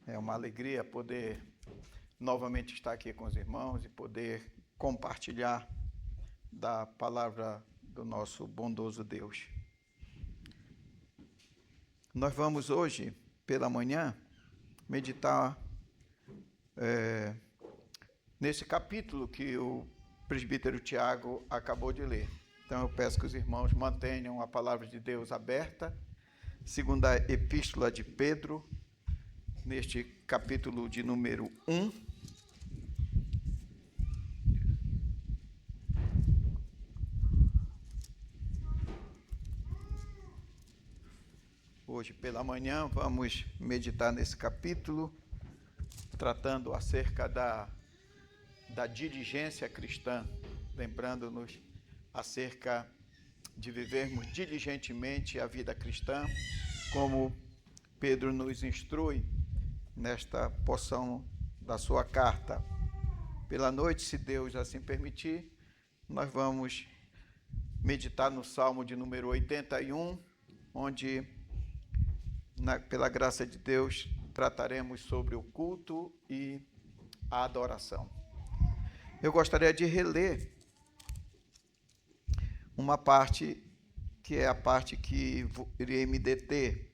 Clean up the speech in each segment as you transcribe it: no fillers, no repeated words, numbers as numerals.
É uma alegria poder novamente estar aqui com os irmãos e poder compartilhar da palavra do nosso bondoso Deus. Nós vamos hoje, pela manhã, meditar nesse capítulo que o presbítero Tiago acabou de ler. Então eu peço que os irmãos mantenham a palavra de Deus aberta, segunda epístola de Pedro, neste capítulo de número 1. Hoje pela manhã vamos meditar nesse capítulo, tratando acerca da diligência cristã, lembrando-nos acerca de vivermos diligentemente a vida cristã, como Pedro nos instrui nesta porção da sua carta. Pela noite, se Deus assim permitir, nós vamos meditar no Salmo de número 81, onde, pela graça de Deus, trataremos sobre o culto e a adoração. Eu gostaria de reler uma parte, que é a parte que irei me deter,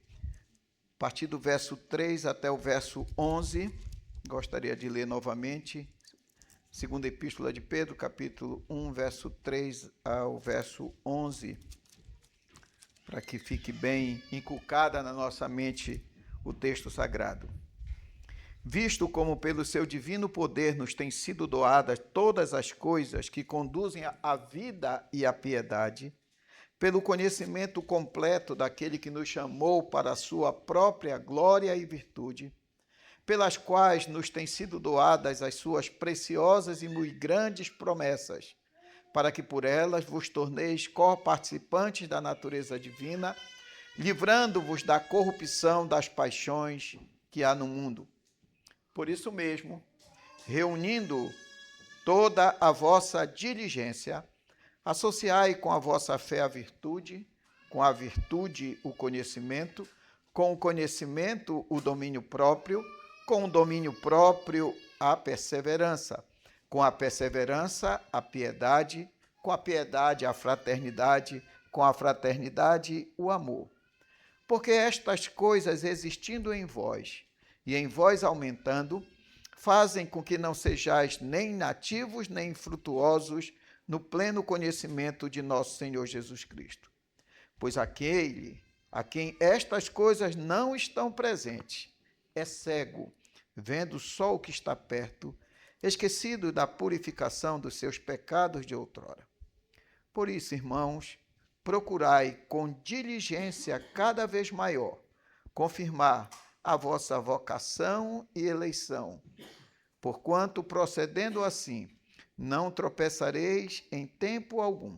a partir do verso 3 até o verso 11, gostaria de ler novamente, segunda epístola de Pedro, capítulo 1, verso 3 ao verso 11, para que fique bem inculcada na nossa mente o texto sagrado. Visto como pelo seu divino poder nos têm sido doadas todas as coisas que conduzem à vida e à piedade, pelo conhecimento completo daquele que nos chamou para a sua própria glória e virtude, pelas quais nos têm sido doadas as suas preciosas e muito grandes promessas, para que por elas vos torneis co-participantes da natureza divina, livrando-vos da corrupção das paixões que há no mundo. Por isso mesmo, reunindo toda a vossa diligência, associai com a vossa fé a virtude, com a virtude o conhecimento, com o conhecimento o domínio próprio, com o domínio próprio a perseverança, com a perseverança a piedade, com a piedade a fraternidade, com a fraternidade o amor. Porque estas coisas existindo em vós e em vós aumentando, fazem com que não sejais nem nativos nem infrutuosos no pleno conhecimento de nosso Senhor Jesus Cristo. Pois aquele a quem estas coisas não estão presentes é cego, vendo só o que está perto, esquecido da purificação dos seus pecados de outrora. Por isso, irmãos, procurai com diligência cada vez maior confirmar a vossa vocação e eleição, porquanto, procedendo assim, não tropeçareis em tempo algum,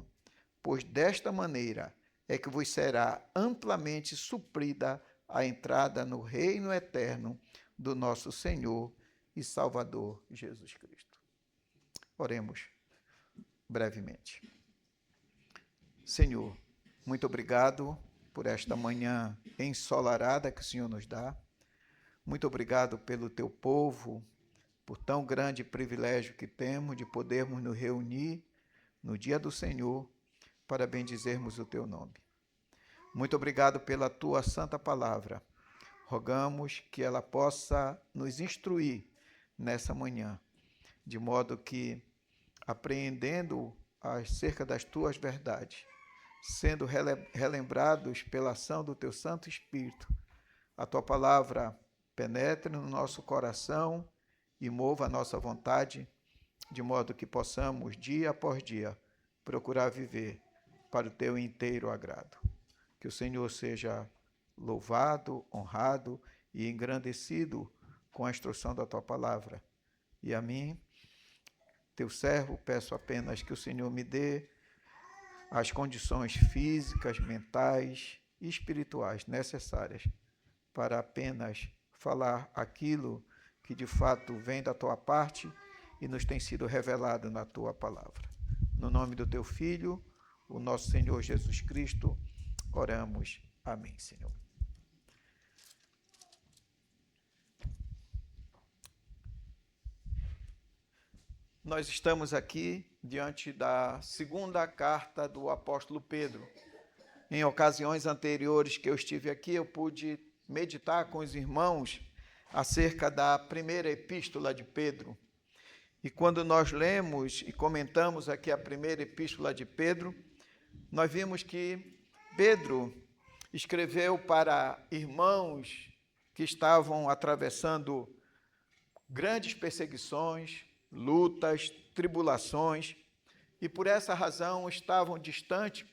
pois desta maneira é que vos será amplamente suprida a entrada no reino eterno do nosso Senhor e Salvador Jesus Cristo. Oremos brevemente. Senhor, muito obrigado por esta manhã ensolarada que o Senhor nos dá. Muito obrigado pelo teu povo, por tão grande privilégio que temos de podermos nos reunir no dia do Senhor para bendizermos o teu nome. Muito obrigado pela tua santa palavra. Rogamos que ela possa nos instruir nessa manhã, de modo que, apreendendo acerca das tuas verdades, sendo relembrados pela ação do teu Santo Espírito, a tua palavra penetre no nosso coração e mova a nossa vontade, de modo que possamos, dia após dia, procurar viver para o teu inteiro agrado. Que o Senhor seja louvado, honrado e engrandecido com a instrução da tua palavra. E a mim, teu servo, peço apenas que o Senhor me dê as condições físicas, mentais e espirituais necessárias para apenas falar aquilo que de fato vem da tua parte e nos tem sido revelado na tua palavra. No nome do teu Filho, o nosso Senhor Jesus Cristo, oramos. Amém, Senhor. nós estamos aqui diante da segunda carta do apóstolo Pedro. Em ocasiões anteriores que eu estive aqui, eu pude meditar com os irmãos acerca da primeira epístola de Pedro. E quando nós lemos e comentamos aqui a primeira epístola de Pedro, nós vimos que Pedro escreveu para irmãos que estavam atravessando grandes perseguições, lutas, tribulações, e por essa razão estavam distantes,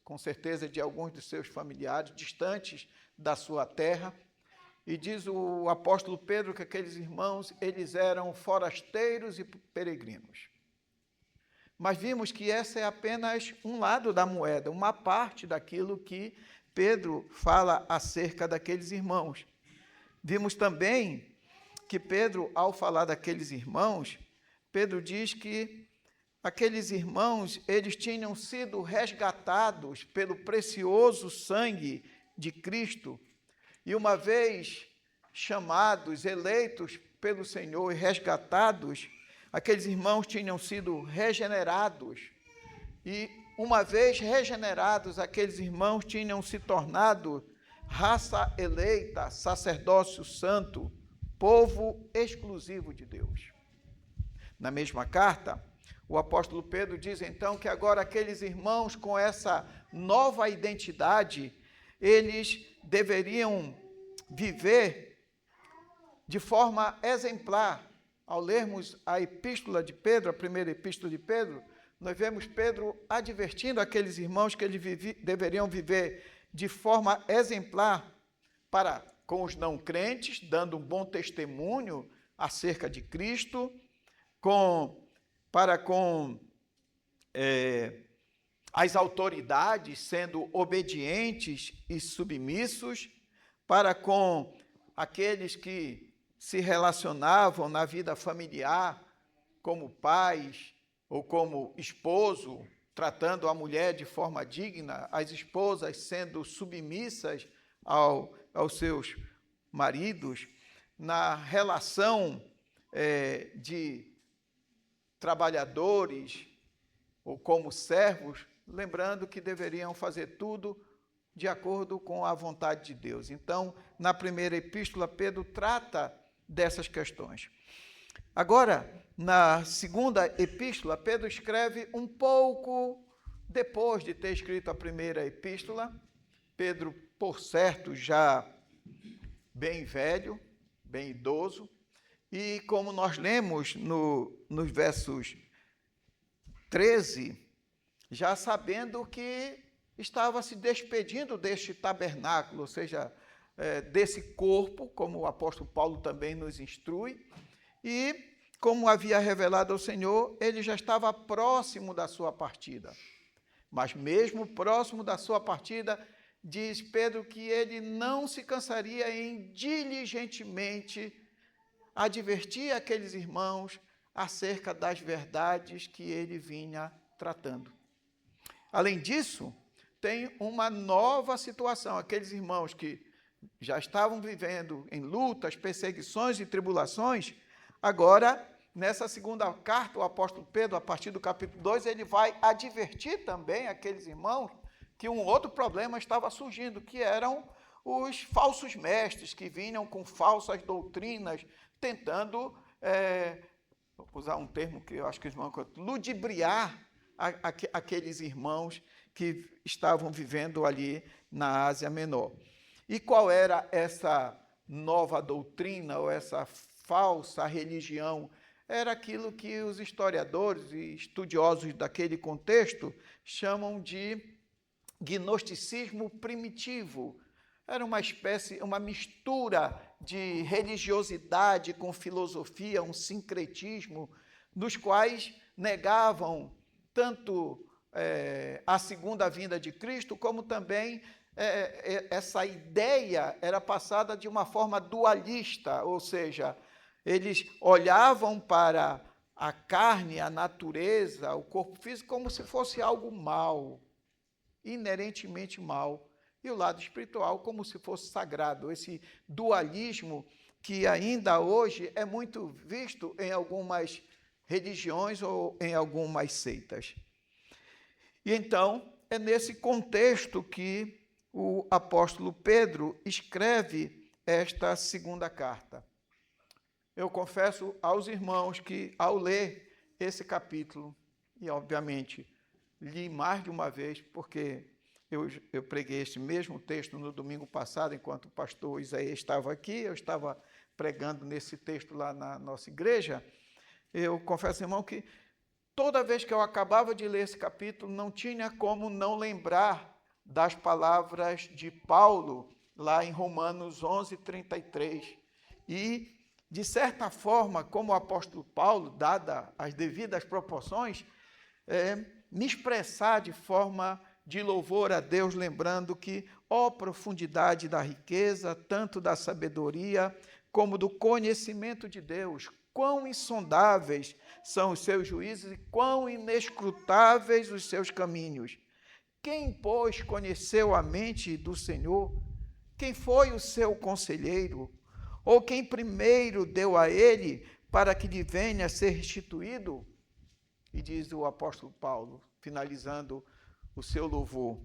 com certeza, de alguns de seus familiares, distantes da sua terra. E diz o apóstolo Pedro que aqueles irmãos, eles eram forasteiros e peregrinos. Mas vimos que essa é apenas um lado da moeda, uma parte daquilo que Pedro fala acerca daqueles irmãos. Vimos também que Pedro, ao falar daqueles irmãos, Pedro diz que aqueles irmãos, eles tinham sido resgatados pelo precioso sangue de Cristo, e uma vez chamados, eleitos pelo Senhor e resgatados, aqueles irmãos tinham sido regenerados, e uma vez regenerados, aqueles irmãos tinham se tornado raça eleita, sacerdócio santo, povo exclusivo de Deus. Na mesma carta, o apóstolo Pedro diz então que agora aqueles irmãos com essa nova identidade, eles deveriam viver de forma exemplar. Ao lermos a epístola de Pedro, a primeira epístola de Pedro, nós vemos Pedro advertindo aqueles irmãos que eles deveriam viver de forma exemplar para com os não crentes, dando um bom testemunho acerca de Cristo, para com as autoridades, sendo obedientes e submissos, para com aqueles que se relacionavam na vida familiar, como pais ou como esposo, tratando a mulher de forma digna, as esposas sendo submissas aos seus maridos, na relação de trabalhadores ou como servos, lembrando que deveriam fazer tudo de acordo com a vontade de Deus. Então, na primeira epístola, Pedro trata dessas questões. Agora, na segunda epístola, Pedro escreve um pouco depois de ter escrito a primeira epístola. Pedro, por certo, já bem velho, bem idoso, e como nós lemos nos versos 13, já sabendo que estava se despedindo deste tabernáculo, ou seja, desse corpo, como o apóstolo Paulo também nos instrui, e como havia revelado ao Senhor, ele já estava próximo da sua partida. Mas mesmo próximo da sua partida, diz Pedro que ele não se cansaria em diligentemente advertir aqueles irmãos acerca das verdades que ele vinha tratando. Além disso, tem uma nova situação. Aqueles irmãos que já estavam vivendo em lutas, perseguições e tribulações, agora, nessa segunda carta, o apóstolo Pedro, a partir do capítulo 2, ele vai advertir também aqueles irmãos que um outro problema estava surgindo, que eram os falsos mestres, que vinham com falsas doutrinas, tentando, vou usar um termo que eu acho que os irmãos ludibriar aqueles irmãos que estavam vivendo ali na Ásia Menor. E qual era essa nova doutrina, ou essa falsa religião? Era aquilo que os historiadores e estudiosos daquele contexto chamam de gnosticismo primitivo. Era uma espécie, uma mistura de religiosidade com filosofia, um sincretismo, dos quais negavam tanto a segunda vinda de Cristo, como também essa ideia era passada de uma forma dualista, ou seja, eles olhavam para a carne, a natureza, o corpo físico, como se fosse algo mal, inerentemente mal, e o lado espiritual como se fosse sagrado. Esse dualismo que ainda hoje é muito visto em algumas religiões ou em algumas seitas. E então, é nesse contexto que o apóstolo Pedro escreve esta segunda carta. Eu confesso aos irmãos que, ao ler esse capítulo, e obviamente li mais de uma vez, porque eu preguei este mesmo texto no domingo passado, enquanto o pastor Isaías estava aqui, eu estava pregando nesse texto lá na nossa igreja. Eu confesso, irmão, que toda vez que eu acabava de ler esse capítulo, não tinha como não lembrar das palavras de Paulo, lá em Romanos 11:33. E, de certa forma, como o apóstolo Paulo, dada as devidas proporções, me expressar de forma de louvor a Deus, lembrando que, ó profundidade da riqueza, tanto da sabedoria como do conhecimento de Deus, quão insondáveis são os seus juízos e quão inescrutáveis os seus caminhos. Quem, pois, conheceu a mente do Senhor? Quem foi o seu conselheiro? Ou quem primeiro deu a ele para que lhe venha a ser restituído? E diz o apóstolo Paulo, finalizando o seu louvor,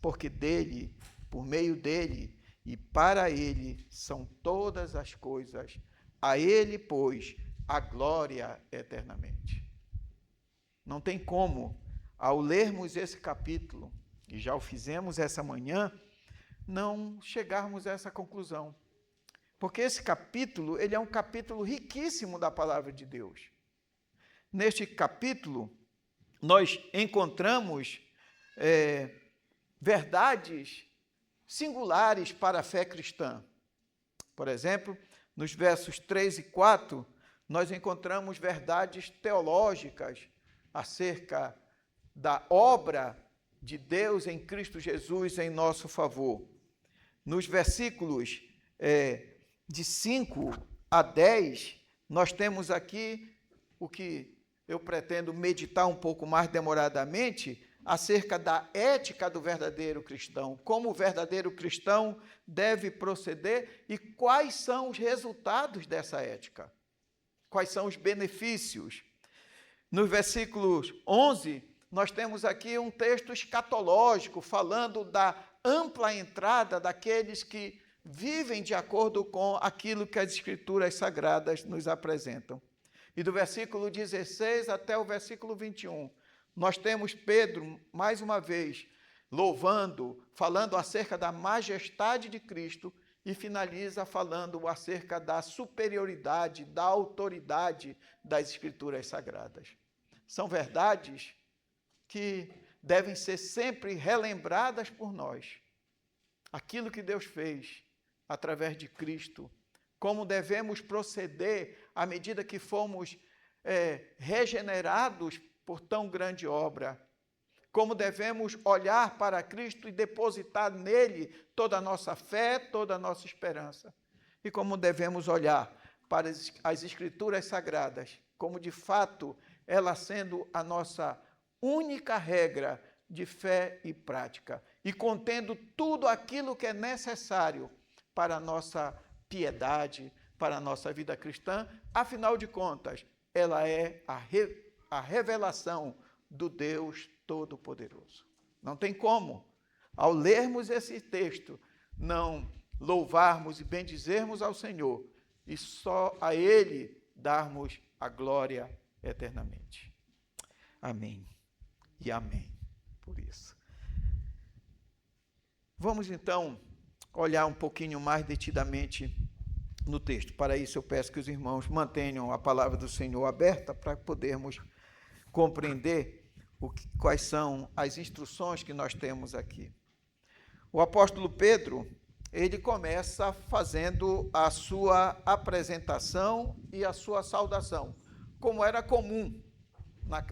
porque dele, por meio dele e para ele são todas as coisas, a ele, pois, a glória eternamente. Não tem como, ao lermos esse capítulo, e já o fizemos essa manhã, não chegarmos a essa conclusão. Porque esse capítulo, ele é um capítulo riquíssimo da palavra de Deus. Neste capítulo, nós encontramos verdades singulares para a fé cristã. Por exemplo, nos versos 3 e 4, nós encontramos verdades teológicas acerca da obra de Deus em Cristo Jesus em nosso favor. Nos versículos de 5 a 10, nós temos aqui o que eu pretendo meditar um pouco mais demoradamente, acerca da ética do verdadeiro cristão, como o verdadeiro cristão deve proceder e quais são os resultados dessa ética, quais são os benefícios. Nos versículos 11, nós temos aqui um texto escatológico, falando da ampla entrada daqueles que vivem de acordo com aquilo que as Escrituras Sagradas nos apresentam. E do versículo 16 até o versículo 21, nós temos Pedro, mais uma vez, louvando, falando acerca da majestade de Cristo e finaliza falando acerca da superioridade, da autoridade das Escrituras Sagradas. São verdades que devem ser sempre relembradas por nós. Aquilo que Deus fez através de Cristo, como devemos proceder à medida que fomos regenerados por tão grande obra, como devemos olhar para Cristo e depositar nele toda a nossa fé, toda a nossa esperança, e como devemos olhar para as Escrituras Sagradas, como de fato ela sendo a nossa única regra de fé e prática, e contendo tudo aquilo que é necessário para a nossa piedade, para a nossa vida cristã. Afinal de contas, ela é a revelação do Deus Todo-Poderoso. Não tem como, ao lermos esse texto, não louvarmos e bendizermos ao Senhor e só a Ele darmos a glória eternamente. Amém e amém por isso. Vamos então olhar um pouquinho mais detidamente no texto. Para isso eu peço que os irmãos mantenham a palavra do Senhor aberta para podermos compreender quais são as instruções que nós temos aqui. O apóstolo Pedro, ele começa fazendo a sua apresentação e a sua saudação, como era comum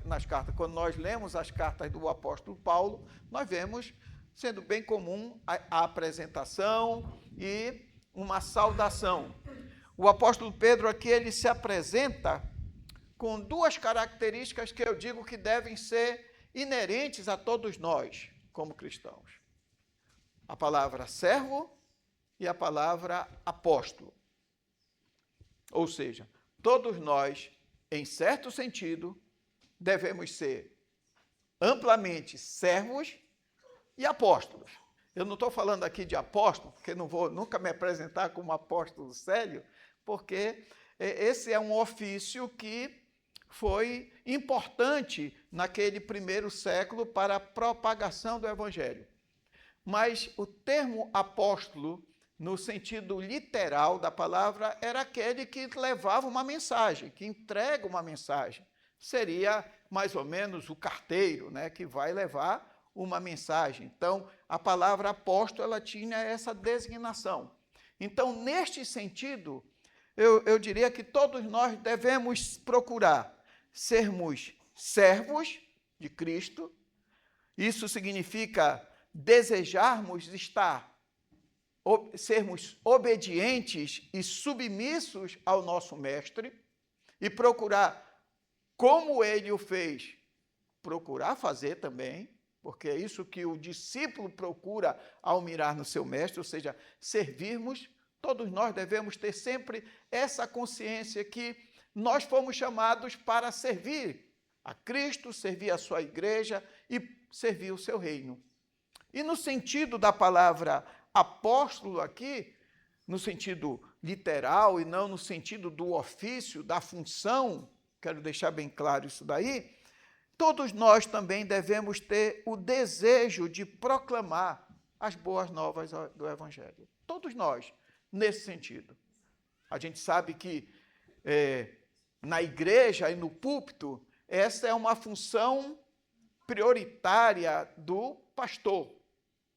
nas cartas. Quando nós lemos as cartas do apóstolo Paulo, nós vemos sendo bem comum a apresentação e uma saudação. O apóstolo Pedro aqui, ele se apresenta com duas características que eu digo que devem ser inerentes a todos nós, como cristãos. A palavra servo e a palavra apóstolo. Ou seja, todos nós em certo sentido, devemos ser amplamente servos e apóstolos. Eu não estou falando aqui de apóstolo, porque não vou nunca me apresentar como apóstolo sério, porque esse é um ofício que foi importante naquele primeiro século para a propagação do Evangelho. Mas o termo apóstolo, no sentido literal da palavra, era aquele que levava uma mensagem, que entrega uma mensagem. Seria mais ou menos o carteiro, né, que vai levar uma mensagem. Então, a palavra apóstolo, ela tinha essa designação. Então, neste sentido, eu diria que todos nós devemos procurar sermos servos de Cristo. Isso significa desejarmos sermos obedientes e submissos ao nosso Mestre e procurar, como ele o fez, procurar fazer também, porque é isso que o discípulo procura ao mirar no seu Mestre, ou seja, servirmos. Todos nós devemos ter sempre essa consciência que nós fomos chamados para servir a Cristo, servir a sua igreja e servir o seu reino. E no sentido da palavra apóstolo aqui, no sentido literal e não no sentido do ofício, da função, quero deixar bem claro isso daí, todos nós também devemos ter o desejo de proclamar as boas novas do Evangelho. Todos nós, nesse sentido. A gente sabe que na igreja e no púlpito, essa é uma função prioritária do pastor.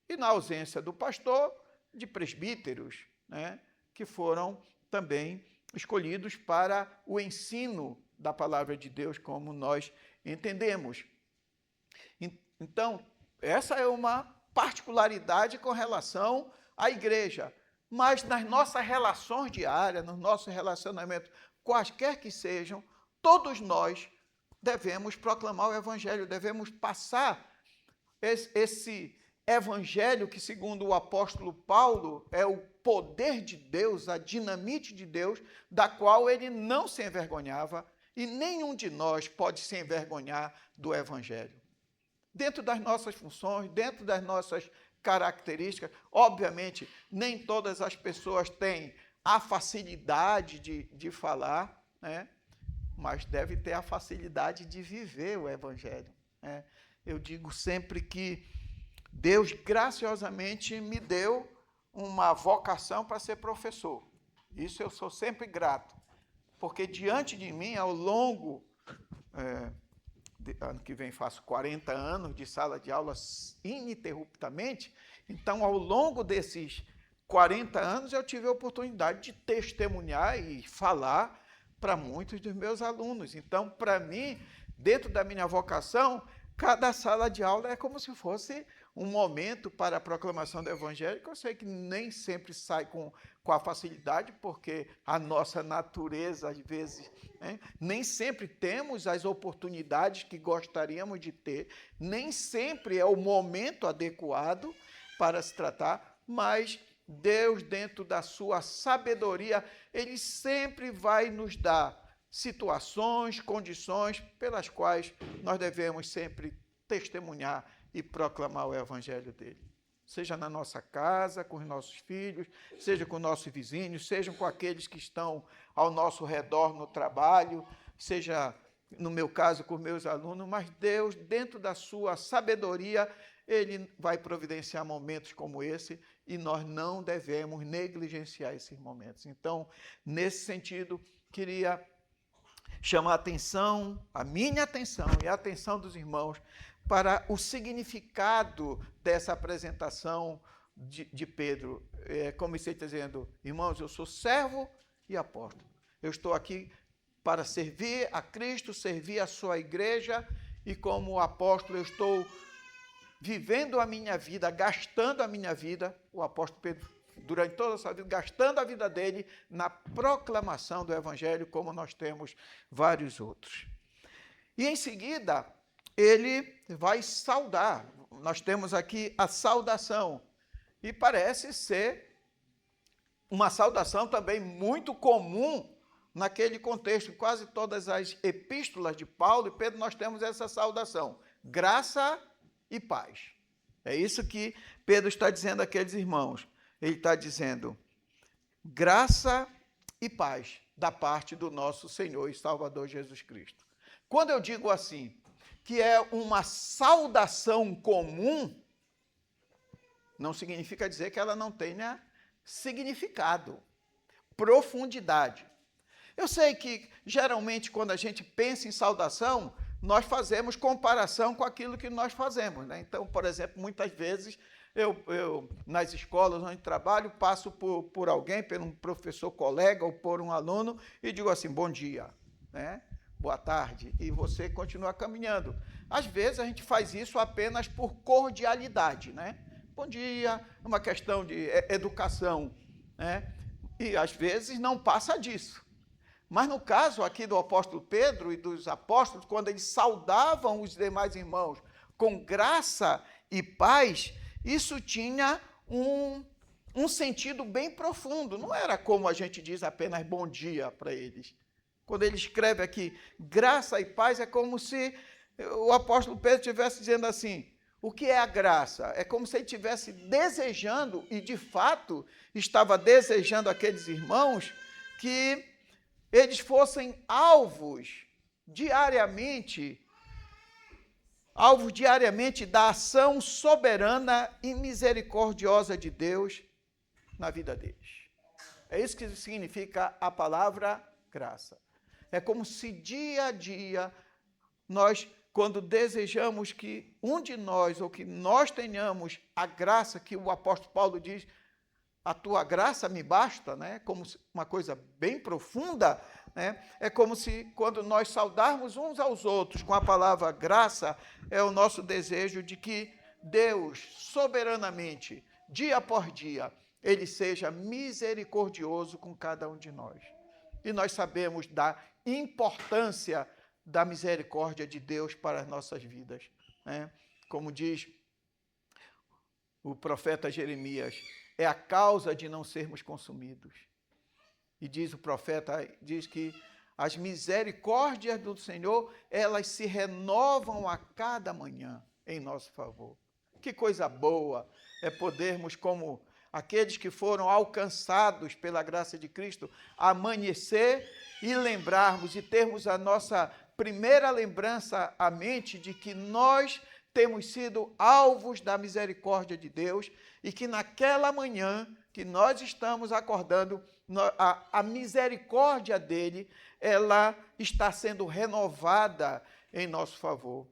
E na ausência do pastor, de presbíteros, né, que foram também escolhidos para o ensino da palavra de Deus, como nós entendemos. Então, essa é uma particularidade com relação à igreja. Mas nas nossas relações diárias, nos nossos relacionamentos, quaisquer que sejam, todos nós devemos proclamar o Evangelho, devemos passar esse Evangelho que, segundo o apóstolo Paulo, é o poder de Deus, a dinamite de Deus, da qual ele não se envergonhava, e nenhum de nós pode se envergonhar do Evangelho. Dentro das nossas funções, dentro das nossas características, obviamente, nem todas as pessoas têm a facilidade de falar, né? Mas deve ter a facilidade de viver o Evangelho, né? Eu digo sempre que Deus graciosamente me deu uma vocação para ser professor. Isso eu sou sempre grato, porque diante de mim, ao longo, ano que vem faço 40 anos de sala de aulas ininterruptamente, então ao longo desses 40 anos eu tive a oportunidade de testemunhar e falar para muitos dos meus alunos. Então, para mim, dentro da minha vocação, cada sala de aula é como se fosse um momento para a proclamação do Evangelho, que eu sei que nem sempre sai com a facilidade, porque a nossa natureza, às vezes, né, nem sempre temos as oportunidades que gostaríamos de ter, nem sempre é o momento adequado para se tratar, mas Deus, dentro da sua sabedoria, Ele sempre vai nos dar situações, condições pelas quais nós devemos sempre testemunhar e proclamar o Evangelho dele. Seja na nossa casa, com os nossos filhos, seja com nossos vizinhos, seja com aqueles que estão ao nosso redor no trabalho, seja, no meu caso, com meus alunos, mas Deus, dentro da sua sabedoria, Ele vai providenciar momentos como esse e nós não devemos negligenciar esses momentos. Então, nesse sentido, queria chamar a minha atenção e a atenção dos irmãos para o significado dessa apresentação de Pedro. Como você está dizendo, irmãos, eu sou servo e apóstolo. Eu estou aqui para servir a Cristo, servir a sua igreja, e como apóstolo eu estou vivendo a minha vida, gastando a minha vida, o apóstolo Pedro, durante toda a sua vida, gastando a vida dele na proclamação do Evangelho, como nós temos vários outros. E em seguida, ele vai saudar. Nós temos aqui a saudação. E parece ser uma saudação também muito comum naquele contexto, quase todas as epístolas de Paulo e Pedro, nós temos essa saudação: graça e paz. É isso que Pedro está dizendo àqueles irmãos. Ele está dizendo: graça e paz da parte do nosso Senhor e Salvador Jesus Cristo. Quando eu digo assim, que é uma saudação comum, não significa dizer que ela não tenha significado, profundidade. Eu sei que, geralmente, quando a gente pensa em saudação, nós fazemos comparação com aquilo que nós fazemos, né? Então, por exemplo, muitas vezes, eu nas escolas onde trabalho, passo por alguém, por um professor colega ou por um aluno, e digo assim: bom dia, né? Boa tarde, e você continua caminhando. Às vezes, a gente faz isso apenas por cordialidade, né? Bom dia, é uma questão de educação, né? E, às vezes, não passa disso. Mas, no caso aqui do apóstolo Pedro e dos apóstolos, quando eles saudavam os demais irmãos com graça e paz, isso tinha um sentido bem profundo. Não era como a gente diz apenas bom dia para eles. Quando ele escreve aqui graça e paz, é como se o apóstolo Pedro estivesse dizendo assim: o que é a graça? É como se ele estivesse desejando, e de fato estava desejando aqueles irmãos, que eles fossem alvos diariamente da ação soberana e misericordiosa de Deus na vida deles. É isso que significa a palavra graça. É como se dia a dia nós, quando desejamos que um de nós, ou que nós tenhamos a graça que o apóstolo Paulo diz: a tua graça me basta, né? Como uma coisa bem profunda, né? É como se, quando nós saudarmos uns aos outros com a palavra graça, é o nosso desejo de que Deus, soberanamente, dia após dia, Ele seja misericordioso com cada um de nós. E nós sabemos da importância da misericórdia de Deus para as nossas vidas, né? Como diz o profeta Jeremias: é a causa de não sermos consumidos. E diz o profeta, diz que as misericórdias do Senhor, elas se renovam a cada manhã em nosso favor. Que coisa boa é podermos, como aqueles que foram alcançados pela graça de Cristo, amanhecer e lembrarmos e termos a nossa primeira lembrança à mente de que nós temos sido alvos da misericórdia de Deus e que naquela manhã que nós estamos acordando, a misericórdia dele, ela está sendo renovada em nosso favor.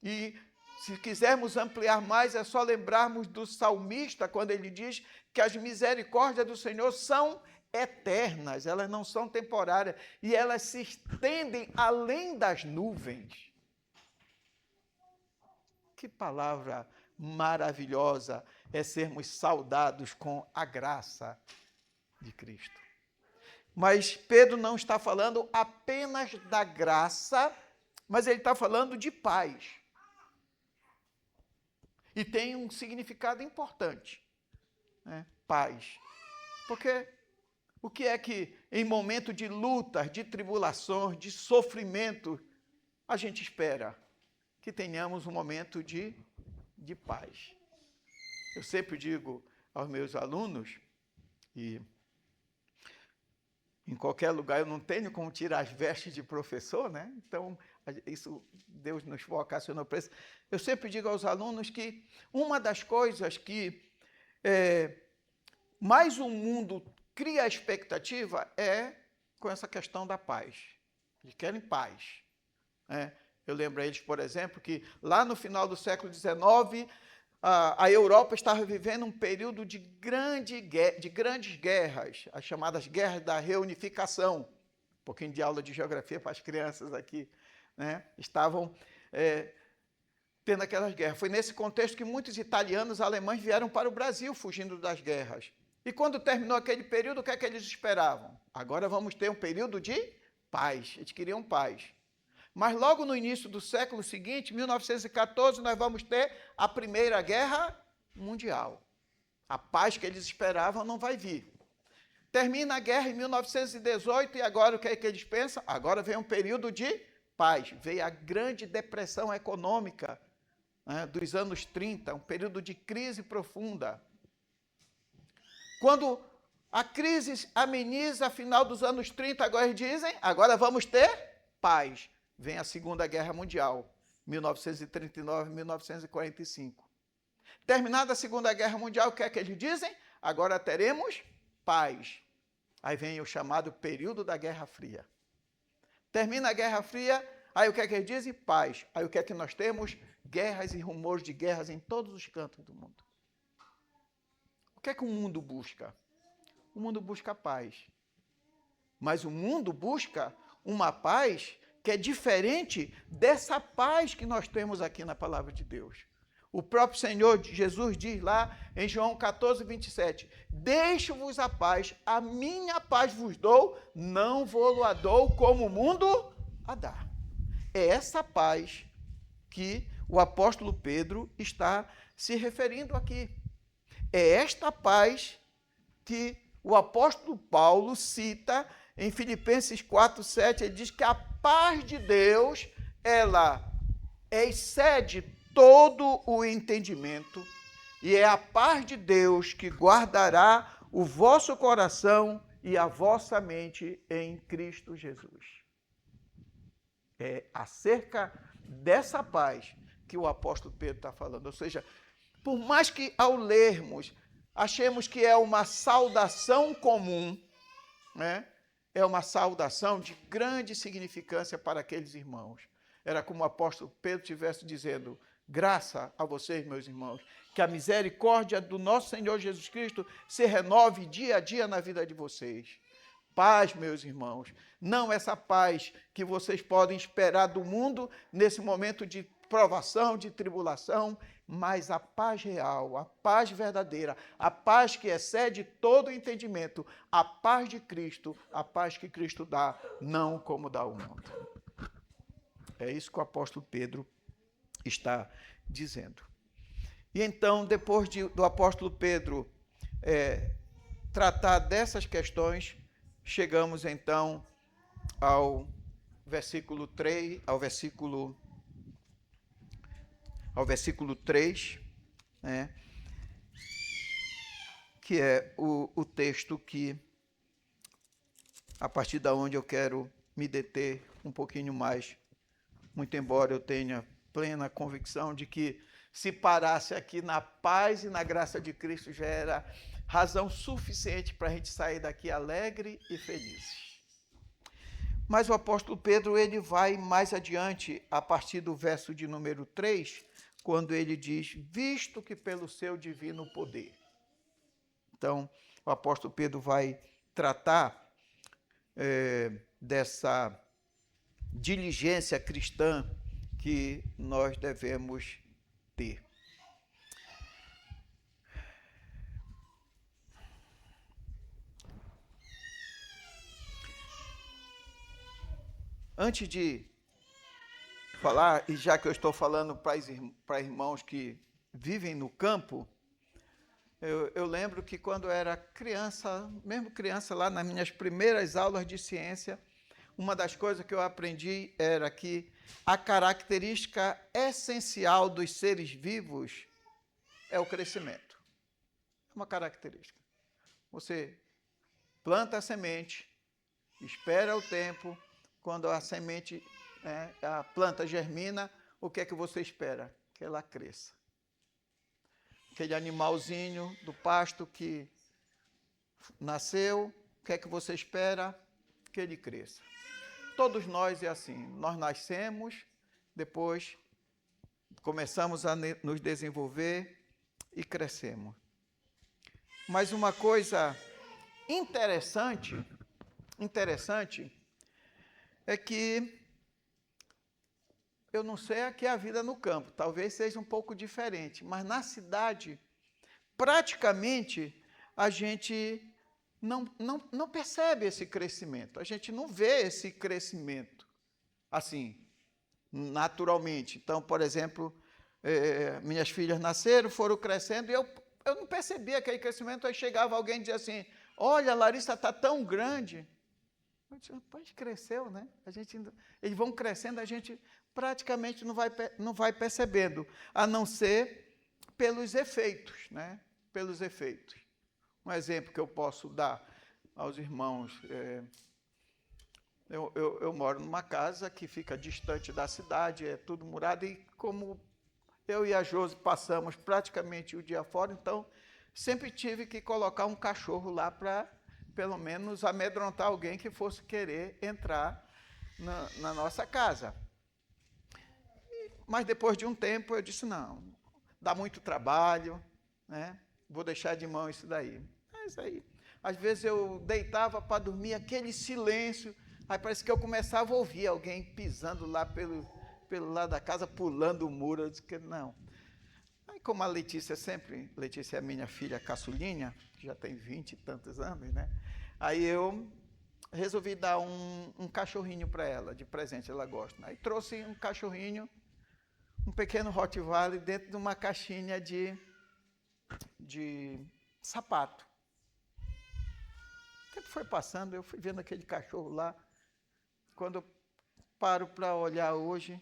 E se quisermos ampliar mais, é só lembrarmos do salmista, quando ele diz que as misericórdias do Senhor são eternas, elas não são temporárias, e elas se estendem além das nuvens. Que palavra maravilhosa é sermos saudados com a graça de Cristo. Mas Pedro não está falando apenas da graça, mas ele está falando de paz. E tem um significado importante, né? Paz. Porque o que é que, em momento de lutas, de tribulações, de sofrimento, a gente espera? Que tenhamos um momento de paz. Eu sempre digo aos meus alunos, e em qualquer lugar eu não tenho como tirar as vestes de professor, né? Então, isso Deus nos vocacionou para isso. Eu sempre digo aos alunos que uma das coisas que mais o mundo cria a expectativa é com essa questão da paz. Eles querem paz, né? Eu lembro a eles, por exemplo, que lá no final do século XIX, a Europa estava vivendo um período de grandes guerras, as chamadas guerras da reunificação. Um pouquinho de aula de geografia para as crianças aqui, né? Estavam tendo aquelas guerras. Foi nesse contexto que muitos italianos, alemães vieram para o Brasil fugindo das guerras. E quando terminou aquele período, o que é que eles esperavam? Agora vamos ter um período de paz. Eles queriam paz. Mas logo no início do século seguinte, 1914, nós vamos ter a Primeira Guerra Mundial. A paz que eles esperavam não vai vir. Termina a guerra em 1918 e agora o que é que eles pensam? Agora vem um período de paz. Veio a grande depressão econômica, né, dos anos 30, um período de crise profunda. Quando a crise ameniza, final dos anos 30, agora eles dizem, agora vamos ter paz. Vem a Segunda Guerra Mundial, 1939, 1945. Terminada a Segunda Guerra Mundial, o que é que eles dizem? Agora teremos paz. Aí vem o chamado período da Guerra Fria. Termina a Guerra Fria, aí o que é que eles dizem? Paz. Aí o que é que nós temos? Guerras e rumores de guerras em todos os cantos do mundo. O que é que o mundo busca? O mundo busca paz. Mas o mundo busca uma paz que é diferente dessa paz que nós temos aqui na Palavra de Deus. O próprio Senhor Jesus diz lá em João 14, 27, deixo-vos a paz, a minha paz vos dou, não vou-la dou como o mundo a dá. É essa paz que o apóstolo Pedro está se referindo aqui. É esta paz que o apóstolo Paulo cita em Filipenses 4, 7, ele diz que a paz de Deus, ela excede todo o entendimento, e é a paz de Deus que guardará o vosso coração e a vossa mente em Cristo Jesus. É acerca dessa paz que o apóstolo Pedro está falando. Ou seja, por mais que ao lermos achemos que é uma saudação comum, né? É uma saudação de grande significância para aqueles irmãos. Era como o apóstolo Pedro estivesse dizendo, graça a vocês, meus irmãos, que a misericórdia do nosso Senhor Jesus Cristo se renove dia a dia na vida de vocês. Paz, meus irmãos, não essa paz que vocês podem esperar do mundo nesse momento de provação, de tribulação, mas a paz real, a paz verdadeira, a paz que excede todo o entendimento, a paz de Cristo, a paz que Cristo dá, não como dá o mundo. É isso que o apóstolo Pedro está dizendo. E então, depois do apóstolo Pedro tratar dessas questões, chegamos então ao versículo 3, ao versículo 3, né, que é o texto que, a partir da onde eu quero me deter um pouquinho mais, muito embora eu tenha plena convicção de que se parasse aqui na paz e na graça de Cristo já era razão suficiente para a gente sair daqui alegre e felizes. Mas o apóstolo Pedro, ele vai mais adiante, a partir do verso de número 3, quando ele diz, visto que pelo seu divino poder. Então, o apóstolo Pedro vai tratar dessa diligência cristã que nós devemos ter. Antes de falar, e já que eu estou falando para irmãos que vivem no campo, eu lembro que quando eu era criança, mesmo criança lá nas minhas primeiras aulas de ciência, uma das coisas que eu aprendi era que a característica essencial dos seres vivos é o crescimento. É uma característica. Você planta a semente, espera o tempo, quando a semente, a planta germina, o que é que você espera? Que ela cresça. Aquele animalzinho do pasto que nasceu, o que é que você espera? Que ele cresça. Todos nós é assim, nós nascemos, depois começamos a nos desenvolver e crescemos. Mas uma coisa interessante é que eu não sei aqui a vida no campo, talvez seja um pouco diferente, mas na cidade, praticamente, a gente não percebe esse crescimento, a gente não vê esse crescimento, assim, naturalmente. Então, por exemplo, minhas filhas nasceram, foram crescendo, e eu não percebia aquele crescimento, aí chegava alguém e dizia assim, olha, a Larissa está tão grande. Eu disse, rapaz, cresceu, né? Eles vão crescendo, a gente praticamente não vai percebendo, a não ser pelos efeitos, né? Pelos efeitos. Um exemplo que eu posso dar aos irmãos, eu moro numa casa que fica distante da cidade, é tudo murado, e como eu e a Josi passamos praticamente o dia fora, então sempre tive que colocar um cachorro lá para, pelo menos, amedrontar alguém que fosse querer entrar na nossa casa. Mas depois de um tempo eu disse, não, dá muito trabalho, né? Vou deixar de mão isso daí. Mas aí, às vezes eu deitava para dormir, aquele silêncio, aí parece que eu começava a ouvir alguém pisando lá pelo lado da casa, pulando o muro. Eu disse que não. Aí, como a Letícia é a minha filha caçulinha, que já tem 20 e tantos anos, né? Aí eu resolvi dar um cachorrinho para ela, de presente, ela gosta. Aí trouxe um cachorrinho, um pequeno Rottweiler, dentro de uma caixinha de sapato. O tempo foi passando, eu fui vendo aquele cachorro lá. Quando eu paro para olhar hoje,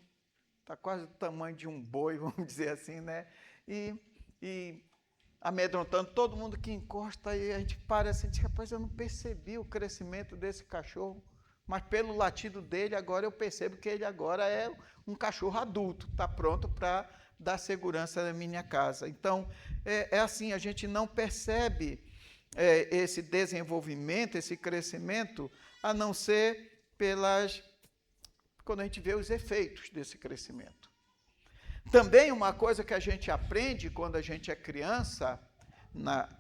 está quase do tamanho de um boi, vamos dizer assim, né? E amedrontando todo mundo que encosta, e a gente para assim, diz, rapaz, eu não percebi o crescimento desse cachorro, mas pelo latido dele, agora eu percebo que ele agora é um cachorro adulto, está pronto para dar segurança na minha casa. Então, é assim, a gente não percebe esse desenvolvimento, esse crescimento, a não ser quando a gente vê os efeitos desse crescimento. Também uma coisa que a gente aprende quando a gente é criança,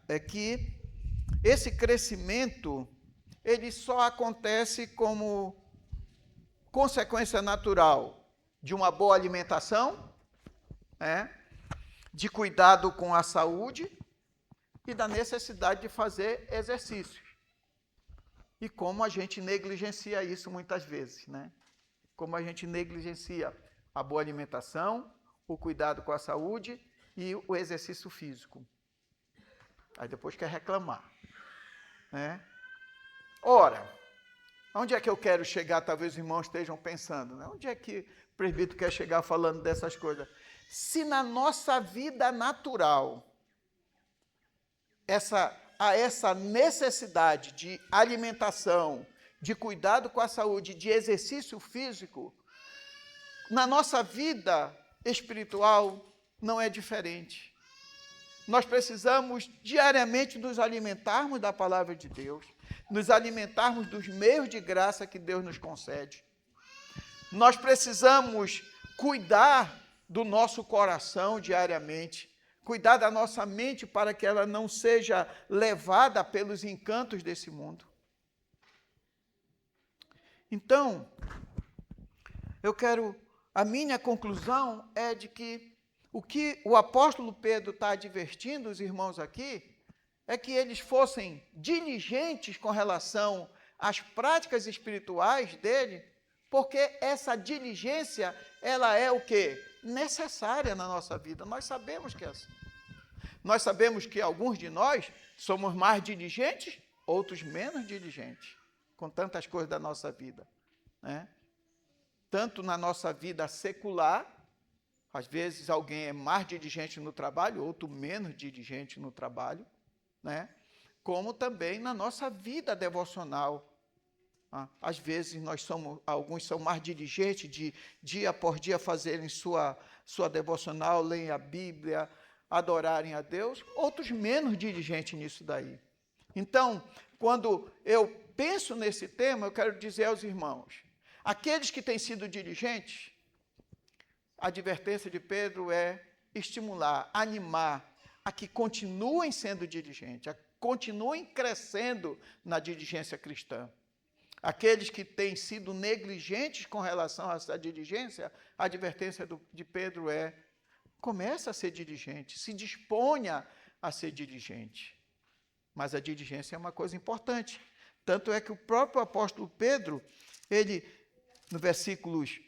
é que esse crescimento, ele só acontece como consequência natural de uma boa alimentação, de cuidado com a saúde e da necessidade de fazer exercícios. E como a gente negligencia isso muitas vezes, né? Como a gente negligencia a boa alimentação, o cuidado com a saúde e o exercício físico. Aí depois quer reclamar, né? Ora, onde é que eu quero chegar? Talvez os irmãos estejam pensando, né? Onde é que o presbítero quer chegar falando dessas coisas? Se na nossa vida natural há essa necessidade de alimentação, de cuidado com a saúde, de exercício físico, na nossa vida espiritual não é diferente. Nós precisamos diariamente nos alimentarmos da palavra de Deus, nos alimentarmos dos meios de graça que Deus nos concede. Nós precisamos cuidar do nosso coração diariamente, cuidar da nossa mente para que ela não seja levada pelos encantos desse mundo. Então, a minha conclusão é de que o o apóstolo Pedro está advertindo os irmãos aqui é que eles fossem diligentes com relação às práticas espirituais dele, porque essa diligência, ela é o quê? Necessária na nossa vida. Nós sabemos que é assim. Nós sabemos que alguns de nós somos mais diligentes, outros menos diligentes, com tantas coisas da nossa vida, né? Tanto na nossa vida secular, às vezes alguém é mais diligente no trabalho, outro menos diligente no trabalho, né? Como também na nossa vida devocional. Às vezes alguns são mais diligentes de dia por dia fazerem sua devocional, leem a Bíblia, adorarem a Deus, outros menos diligentes nisso daí. Então, quando eu penso nesse tema, eu quero dizer aos irmãos, aqueles que têm sido diligentes, a advertência de Pedro é estimular, animar a que continuem sendo diligentes, continuem crescendo na diligência cristã. Aqueles que têm sido negligentes com relação a essa diligência, a advertência de Pedro é: comece a ser diligente, se disponha a ser diligente. Mas a diligência é uma coisa importante. Tanto é que o próprio apóstolo Pedro, ele, no versículos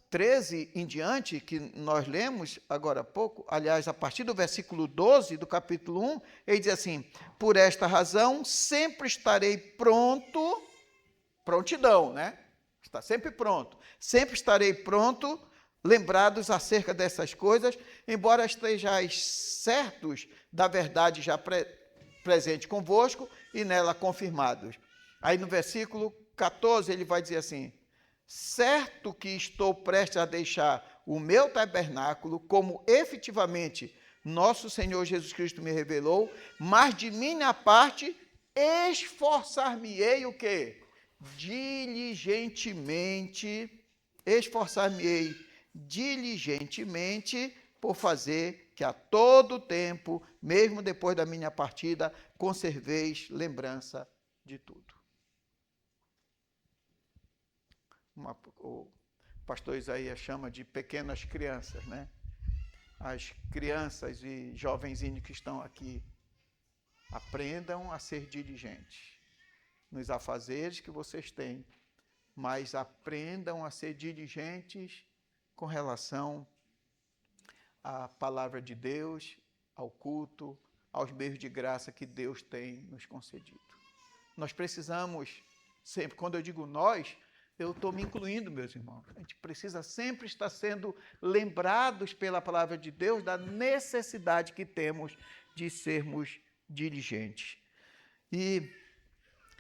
13 em diante, que nós lemos agora há pouco, aliás, a partir do versículo 12 do capítulo 1, ele diz assim: por esta razão sempre estarei pronto, prontidão, né? Está sempre pronto. Sempre estarei pronto, lembrados acerca dessas coisas, embora estejais certos da verdade já presente convosco e nela confirmados. Aí no versículo 14 ele vai dizer assim: certo que estou prestes a deixar o meu tabernáculo, como efetivamente nosso Senhor Jesus Cristo me revelou, mas de minha parte esforçar-me-ei o quê? Esforçar-me-ei diligentemente por fazer que a todo tempo, mesmo depois da minha partida, conserveis lembrança de tudo. O pastor Isaías chama de pequenas crianças, né? As crianças e jovenzinhos que estão aqui, aprendam a ser diligentes nos afazeres que vocês têm, mas aprendam a ser diligentes com relação à palavra de Deus, ao culto, aos meios de graça que Deus tem nos concedido. Nós precisamos sempre, quando eu digo nós, eu estou me incluindo, meus irmãos. A gente precisa sempre estar sendo lembrados pela palavra de Deus da necessidade que temos de sermos diligentes. E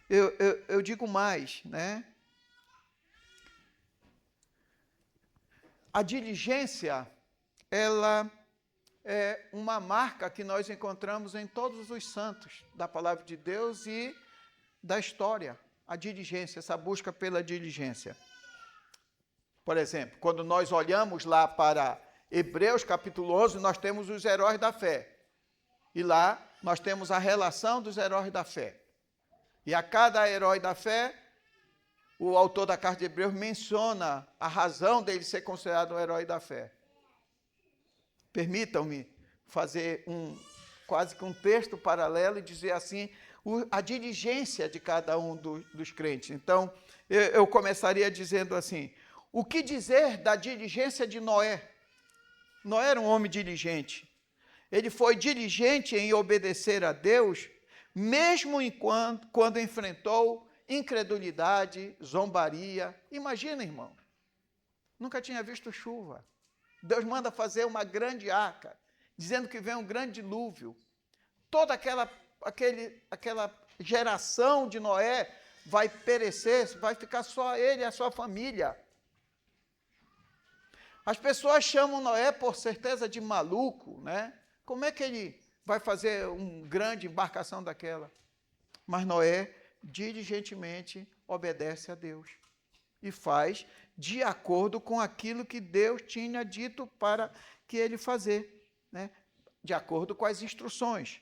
eu digo mais, né? A diligência, ela é uma marca que nós encontramos em todos os santos da palavra de Deus e da história. A diligência, essa busca pela diligência. Por exemplo, quando nós olhamos lá para Hebreus capítulo 11, nós temos os heróis da fé. E lá nós temos a relação dos heróis da fé. E a cada herói da fé, o autor da carta de Hebreus menciona a razão dele ser considerado um herói da fé. Permitam-me fazer quase que um texto paralelo e dizer assim, a diligência de cada um dos crentes. Então, eu começaria dizendo assim: o que dizer da diligência de Noé? Noé era um homem diligente. Ele foi diligente em obedecer a Deus, mesmo quando enfrentou incredulidade, zombaria. Imagina, irmão, nunca tinha visto chuva. Deus manda fazer uma grande arca, dizendo que vem um grande dilúvio. Toda aquela geração de Noé vai perecer, vai ficar só ele e a sua família. As pessoas chamam Noé, por certeza, de maluco, né? Como é que ele vai fazer uma grande embarcação daquela? Mas Noé diligentemente obedece a Deus e faz de acordo com aquilo que Deus tinha dito para que ele fazer, né? De acordo com as instruções.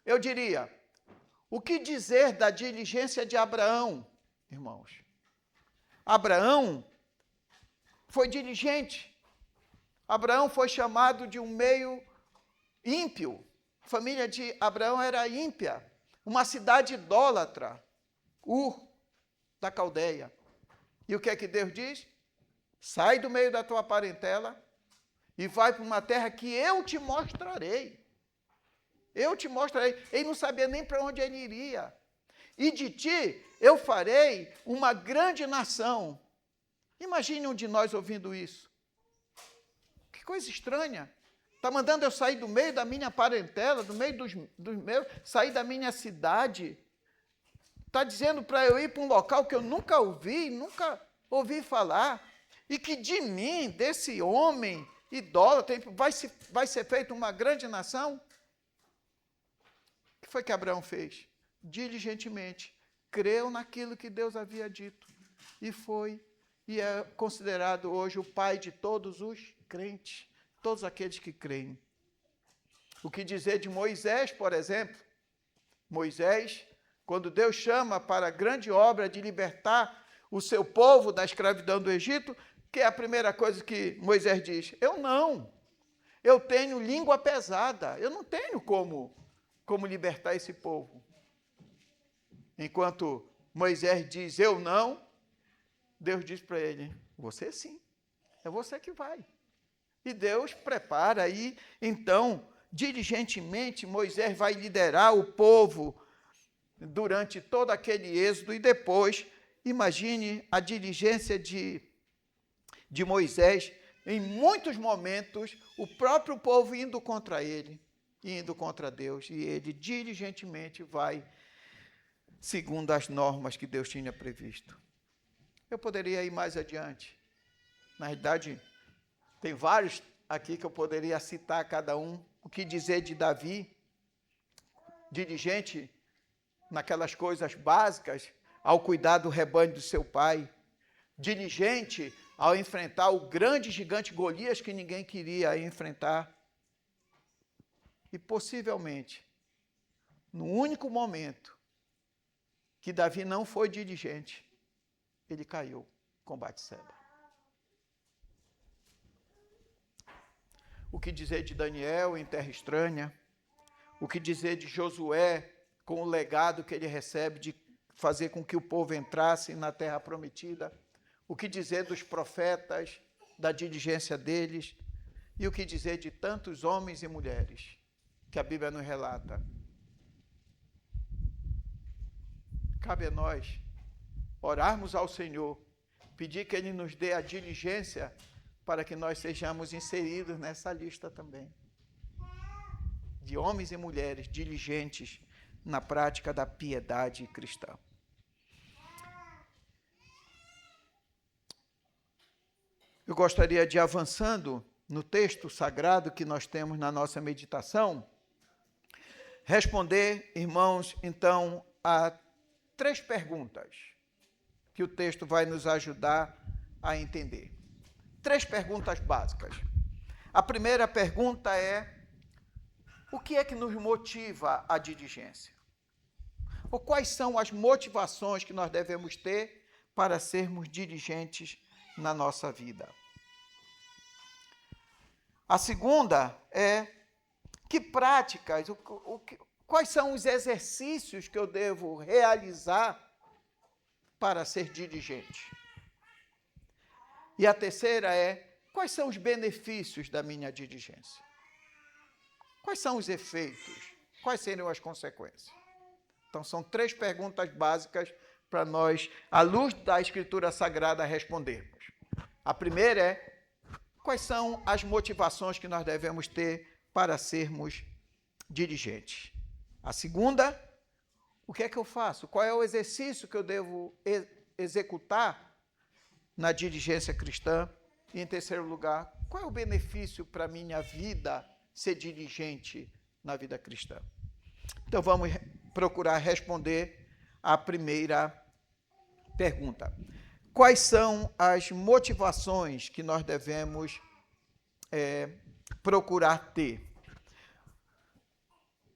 Eu diria, o que dizer da diligência de Abraão, irmãos? Abraão foi diligente. Abraão foi chamado de um meio ímpio. A família de Abraão era ímpia. Uma cidade idólatra, Ur da Caldeia. E o que é que Deus diz? Sai do meio da tua parentela e vai para uma terra que eu te mostrarei. Eu te mostrarei. Ele não sabia nem para onde ele iria. E de ti eu farei uma grande nação. Imagine um de nós ouvindo isso. Que coisa estranha. Está mandando eu sair do meio da minha parentela, do meio dos meus, sair da minha cidade. Está dizendo para eu ir para um local que eu nunca ouvi falar. E que de mim, desse homem idólatra, vai ser feita uma grande nação. O que foi que Abraão fez? Diligentemente, creu naquilo que Deus havia dito. E foi, e é considerado hoje o pai de todos os crentes, todos aqueles que creem. O que dizer de Moisés, por exemplo? Moisés, quando Deus chama para a grande obra de libertar o seu povo da escravidão do Egito, que é a primeira coisa que Moisés diz? Eu tenho língua pesada, eu não tenho como libertar esse povo. Enquanto Moisés diz, eu não, Deus diz para ele, você sim. é você que vai. E Deus prepara aí, então, diligentemente, Moisés vai liderar o povo durante todo aquele êxodo, e depois, imagine a diligência de Moisés, em muitos momentos, o próprio povo indo contra ele, indo contra Deus, e ele diligentemente vai segundo as normas que Deus tinha previsto. Eu poderia ir mais adiante. Na realidade, tem vários aqui que eu poderia citar cada um. O que dizer de Davi, diligente naquelas coisas básicas, ao cuidar do rebanho do seu pai, diligente ao enfrentar o grande gigante Golias que ninguém queria enfrentar. E possivelmente, no único momento que Davi não foi diligente, ele caiu com Batseba. O que dizer de Daniel em terra estranha? O que dizer de Josué com o legado que ele recebe de fazer com que o povo entrasse na terra prometida? O que dizer dos profetas, da diligência deles? E o que dizer de tantos homens e mulheres que a Bíblia nos relata? Cabe a nós orarmos ao Senhor, pedir que Ele nos dê a diligência para que nós sejamos inseridos nessa lista também, de homens e mulheres diligentes na prática da piedade cristã. Eu gostaria de ir avançando no texto sagrado que nós temos na nossa meditação, responder, irmãos, então, a 3 perguntas que o texto vai nos ajudar a entender. 3 perguntas básicas. A primeira pergunta é: o que é que nos motiva à diligência? Ou quais são as motivações que nós devemos ter para sermos diligentes na nossa vida? A segunda é: que práticas, quais são os exercícios que eu devo realizar para ser diligente? E a terceira é: quais são os benefícios da minha diligência? Quais são os efeitos? Quais seriam as consequências? Então, são 3 perguntas básicas para nós, à luz da Escritura Sagrada, respondermos. A primeira é: quais são as motivações que nós devemos ter para sermos diligentes? A segunda: o que é que eu faço? Qual é o exercício que eu devo executar na diligência cristã? E, em terceiro lugar, qual é o benefício para a minha vida ser diligente na vida cristã? Então, vamos procurar responder a primeira pergunta. Quais são as motivações que nós devemos procurar ter?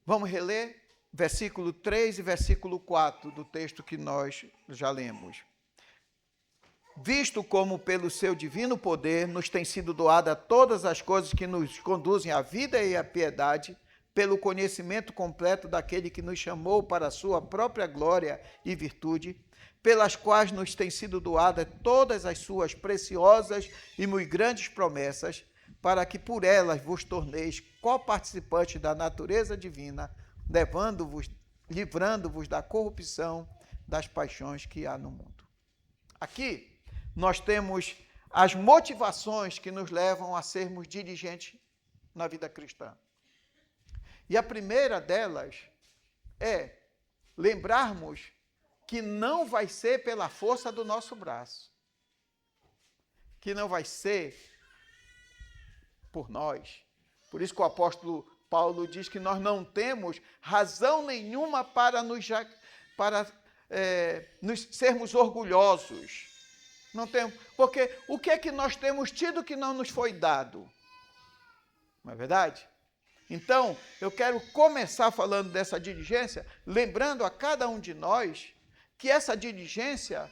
Vamos reler versículo 3 e versículo 4 do texto que nós já lemos. Visto como pelo seu divino poder nos tem sido doada todas as coisas que nos conduzem à vida e à piedade, pelo conhecimento completo daquele que nos chamou para a sua própria glória e virtude, pelas quais nos têm sido doadas todas as suas preciosas e muito grandes promessas, para que por elas vos torneis coparticipantes da natureza divina, livrando-vos da corrupção das paixões que há no mundo. Aqui nós temos as motivações que nos levam a sermos diligentes na vida cristã. E a primeira delas é lembrarmos que não vai ser pela força do nosso braço, que não vai ser por nós. Por isso que o apóstolo Paulo diz que nós não temos razão nenhuma para nos sermos orgulhosos. Não temos, porque o que é que nós temos tido que não nos foi dado? Não é verdade? Então, eu quero começar falando dessa diligência, lembrando a cada um de nós que essa diligência,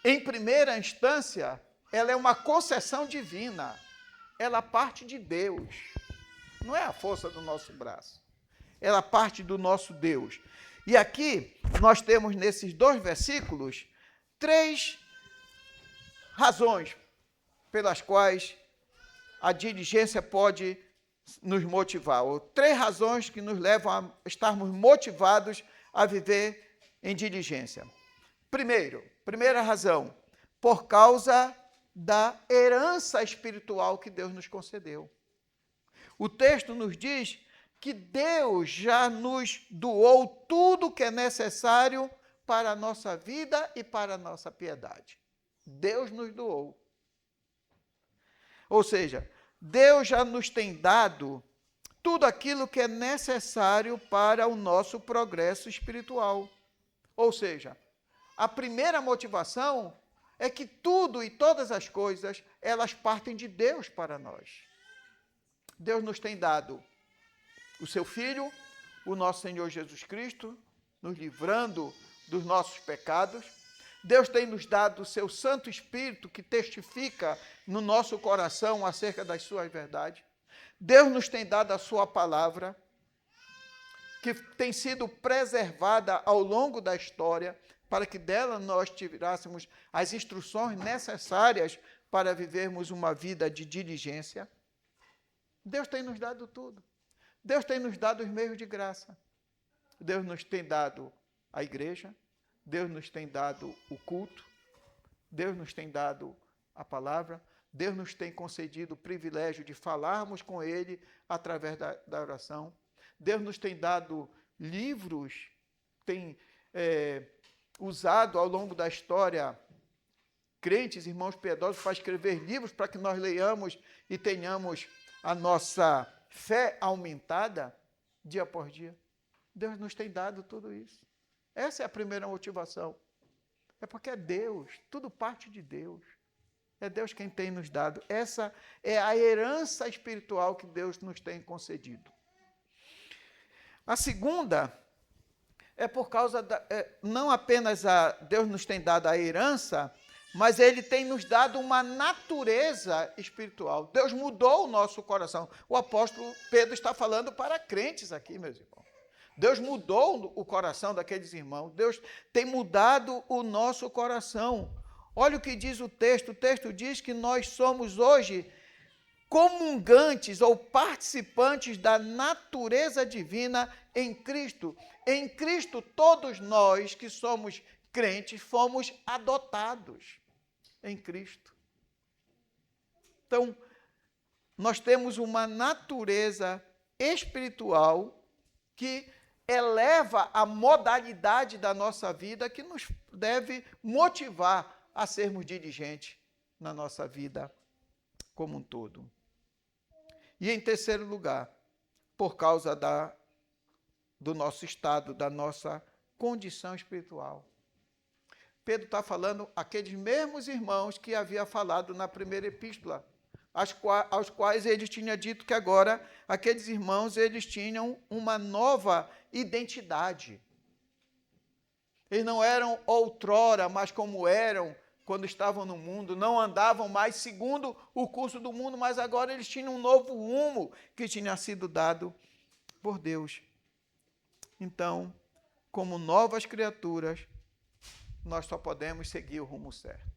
em primeira instância, ela é uma concessão divina. Ela parte de Deus. Não é a força do nosso braço. Ela parte do nosso Deus. E aqui, nós temos nesses 2 versículos 3 razões pelas quais a diligência pode nos motivar, ou 3 razões que nos levam a estarmos motivados a viver em diligência. Primeira razão, por causa da herança espiritual que Deus nos concedeu. O texto nos diz que Deus já nos doou tudo que é necessário para a nossa vida e para a nossa piedade. Deus nos doou. Ou seja, Deus já nos tem dado tudo aquilo que é necessário para o nosso progresso espiritual. Ou seja, a primeira motivação é que tudo e todas as coisas, elas partem de Deus para nós. Deus nos tem dado o seu Filho, o nosso Senhor Jesus Cristo, nos livrando dos nossos pecados. Deus tem nos dado o seu Santo Espírito, que testifica no nosso coração acerca das suas verdades. Deus nos tem dado a sua palavra, que tem sido preservada ao longo da história, para que dela nós tirássemos as instruções necessárias para vivermos uma vida de diligência. Deus tem nos dado tudo. Deus tem nos dado os meios de graça. Deus nos tem dado a igreja, Deus nos tem dado o culto, Deus nos tem dado a palavra, Deus nos tem concedido o privilégio de falarmos com Ele através da oração. Deus nos tem dado livros, tem usado ao longo da história crentes, irmãos piedosos, para escrever livros para que nós leiamos e tenhamos a nossa fé aumentada dia após dia. Deus nos tem dado tudo isso. Essa é a primeira motivação. É porque é Deus, tudo parte de Deus. É Deus quem tem nos dado. Essa é a herança espiritual que Deus nos tem concedido. A segunda é por causa não apenas Deus nos tem dado a herança, mas Ele tem nos dado uma natureza espiritual. Deus mudou o nosso coração. O apóstolo Pedro está falando para crentes aqui, meus irmãos. Deus mudou o coração daqueles irmãos. Deus tem mudado o nosso coração. Olha o que diz o texto diz que nós somos hoje comungantes ou participantes da natureza divina em Cristo. Em Cristo, todos nós que somos crentes fomos adotados em Cristo. Então, nós temos uma natureza espiritual que eleva a modalidade da nossa vida, que nos deve motivar a sermos diligentes na nossa vida como um todo. E em terceiro lugar, por causa do nosso estado, da nossa condição espiritual. Pedro está falando aqueles mesmos irmãos que havia falado na primeira epístola, aos quais ele tinha dito que agora aqueles irmãos eles tinham uma nova identidade. Eles não eram outrora, mas como eram quando estavam no mundo, não andavam mais segundo o curso do mundo, mas agora eles tinham um novo rumo que tinha sido dado por Deus. Então, como novas criaturas, nós só podemos seguir o rumo certo.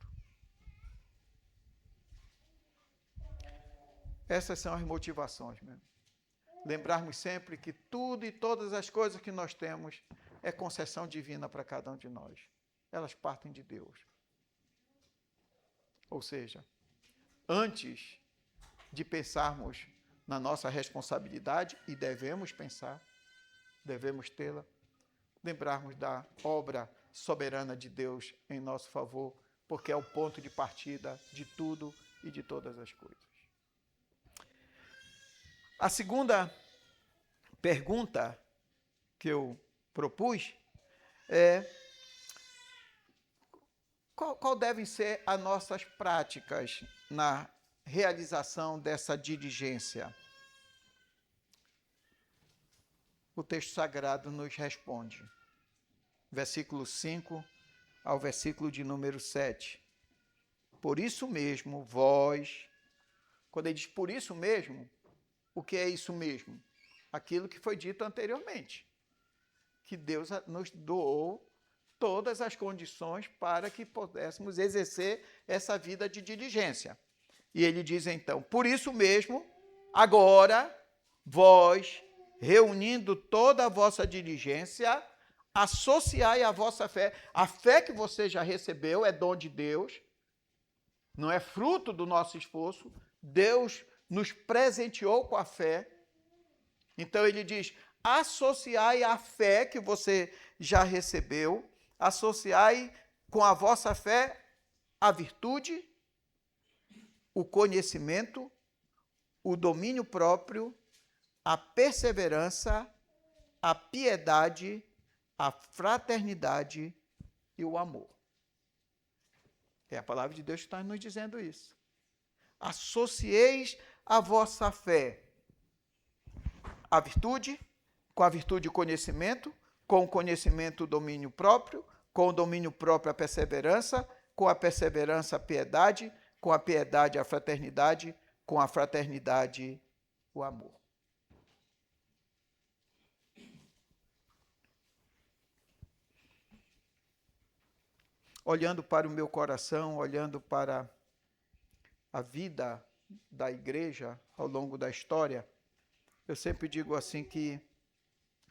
Essas são as motivações, mesmo. Lembrarmos sempre que tudo e todas as coisas que nós temos é concessão divina para cada um de nós. Elas partem de Deus. Ou seja, antes de pensarmos na nossa responsabilidade, e devemos pensar, devemos tê-la, lembrarmos da obra soberana de Deus em nosso favor, porque é o ponto de partida de tudo e de todas as coisas. A segunda pergunta que eu propus é: qual devem ser as nossas práticas na realização dessa diligência? O texto sagrado nos responde, versículo 5 ao versículo de número 7. Por isso mesmo, vós... Quando ele diz por isso mesmo, o que é isso mesmo? Aquilo que foi dito anteriormente, que Deus nos doou todas as condições para que pudéssemos exercer essa vida de diligência. E ele diz então: por isso mesmo, agora, vós, reunindo toda a vossa diligência, associai a vossa fé. A fé que você já recebeu é dom de Deus, não é fruto do nosso esforço. Deus nos presenteou com a fé. Então ele diz: associai a fé que você já recebeu, associai com a vossa fé a virtude, o conhecimento, o domínio próprio, a perseverança, a piedade, a fraternidade e o amor. É a palavra de Deus que está nos dizendo isso. Associeis a vossa fé à virtude, com a virtude o conhecimento, com o conhecimento o domínio próprio, com o domínio próprio a perseverança, com a perseverança a piedade, com a piedade a fraternidade, com a fraternidade o amor. Olhando para o meu coração, olhando para a vida da igreja ao longo da história, eu sempre digo assim que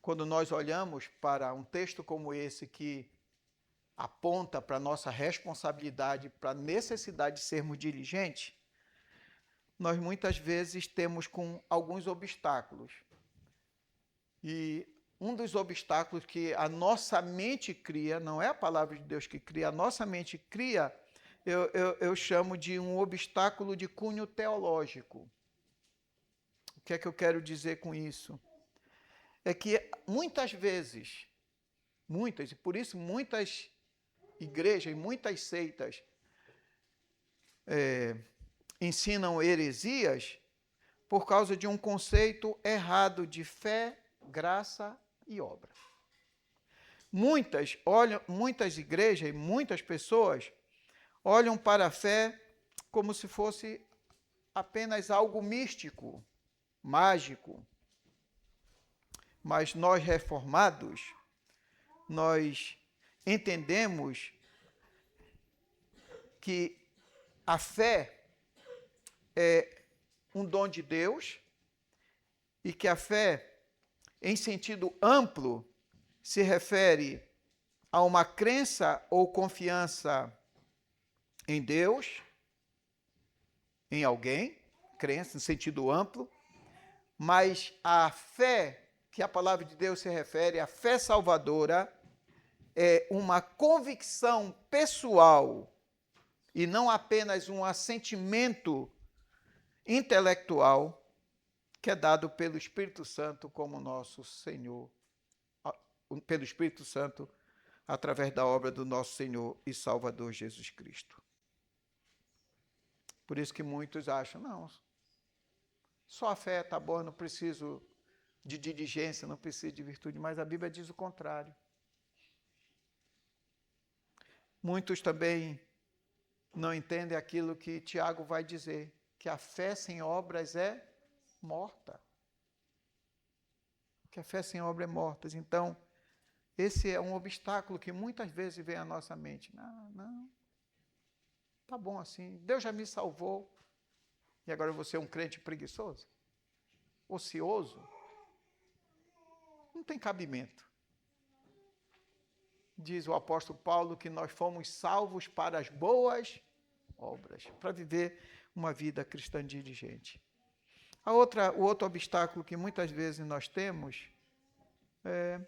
quando nós olhamos para um texto como esse que aponta para a nossa responsabilidade, para a necessidade de sermos diligentes, nós muitas vezes temos com alguns obstáculos. E um dos obstáculos que a nossa mente cria, não é a palavra de Deus que cria, a nossa mente cria, eu chamo de um obstáculo de cunho teológico. O que é que eu quero dizer com isso? É que muitas vezes, e por isso muitas igrejas e muitas seitas ensinam heresias por causa de um conceito errado de fé, graça e obra. Muitas igrejas e muitas pessoas olham para a fé como se fosse apenas algo místico, mágico. Mas nós reformados, nós entendemos que a fé é um dom de Deus e que a fé, em sentido amplo, se refere a uma crença ou confiança em Deus, em alguém, crença em sentido amplo, mas a fé que a palavra de Deus se refere, a fé salvadora, é uma convicção pessoal e não apenas um assentimento intelectual que é dado pelo Espírito Santo como nosso Senhor, pelo Espírito Santo, através da obra do nosso Senhor e Salvador Jesus Cristo. Por isso que muitos acham, não, só a fé está boa, não preciso de diligência, não preciso de virtude, mas a Bíblia diz o contrário. Muitos também não entendem aquilo que Tiago vai dizer, que a fé sem obras é morta. Que a fé sem obras é morta. Então, esse é um obstáculo que muitas vezes vem à nossa mente. Não, tá bom assim, Deus já me salvou, e agora eu vou ser um crente preguiçoso? Ocioso? Não tem cabimento. Diz o apóstolo Paulo que nós fomos salvos para as boas obras, para viver uma vida cristã diligente. O outro obstáculo que muitas vezes nós temos é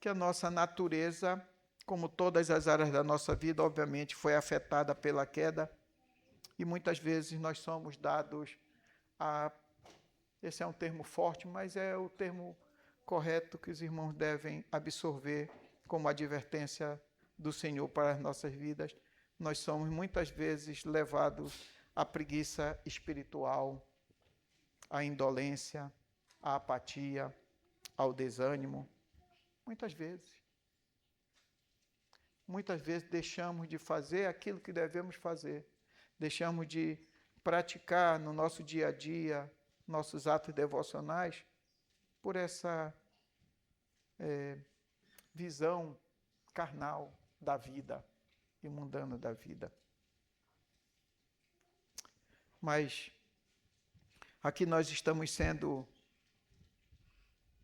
que a nossa natureza, como todas as áreas da nossa vida, obviamente, foi afetada pela queda, e muitas vezes nós somos dados a... Esse é um termo forte, mas é o termo correto que os irmãos devem absorver como advertência do Senhor para as nossas vidas. Nós somos muitas vezes levados à preguiça espiritual, à indolência, à apatia, ao desânimo. Muitas vezes. Muitas vezes deixamos de fazer aquilo que devemos fazer. Deixamos de praticar no nosso dia a dia nossos atos devocionais por essa visão carnal da vida e mundana da vida. mas aqui nós estamos sendo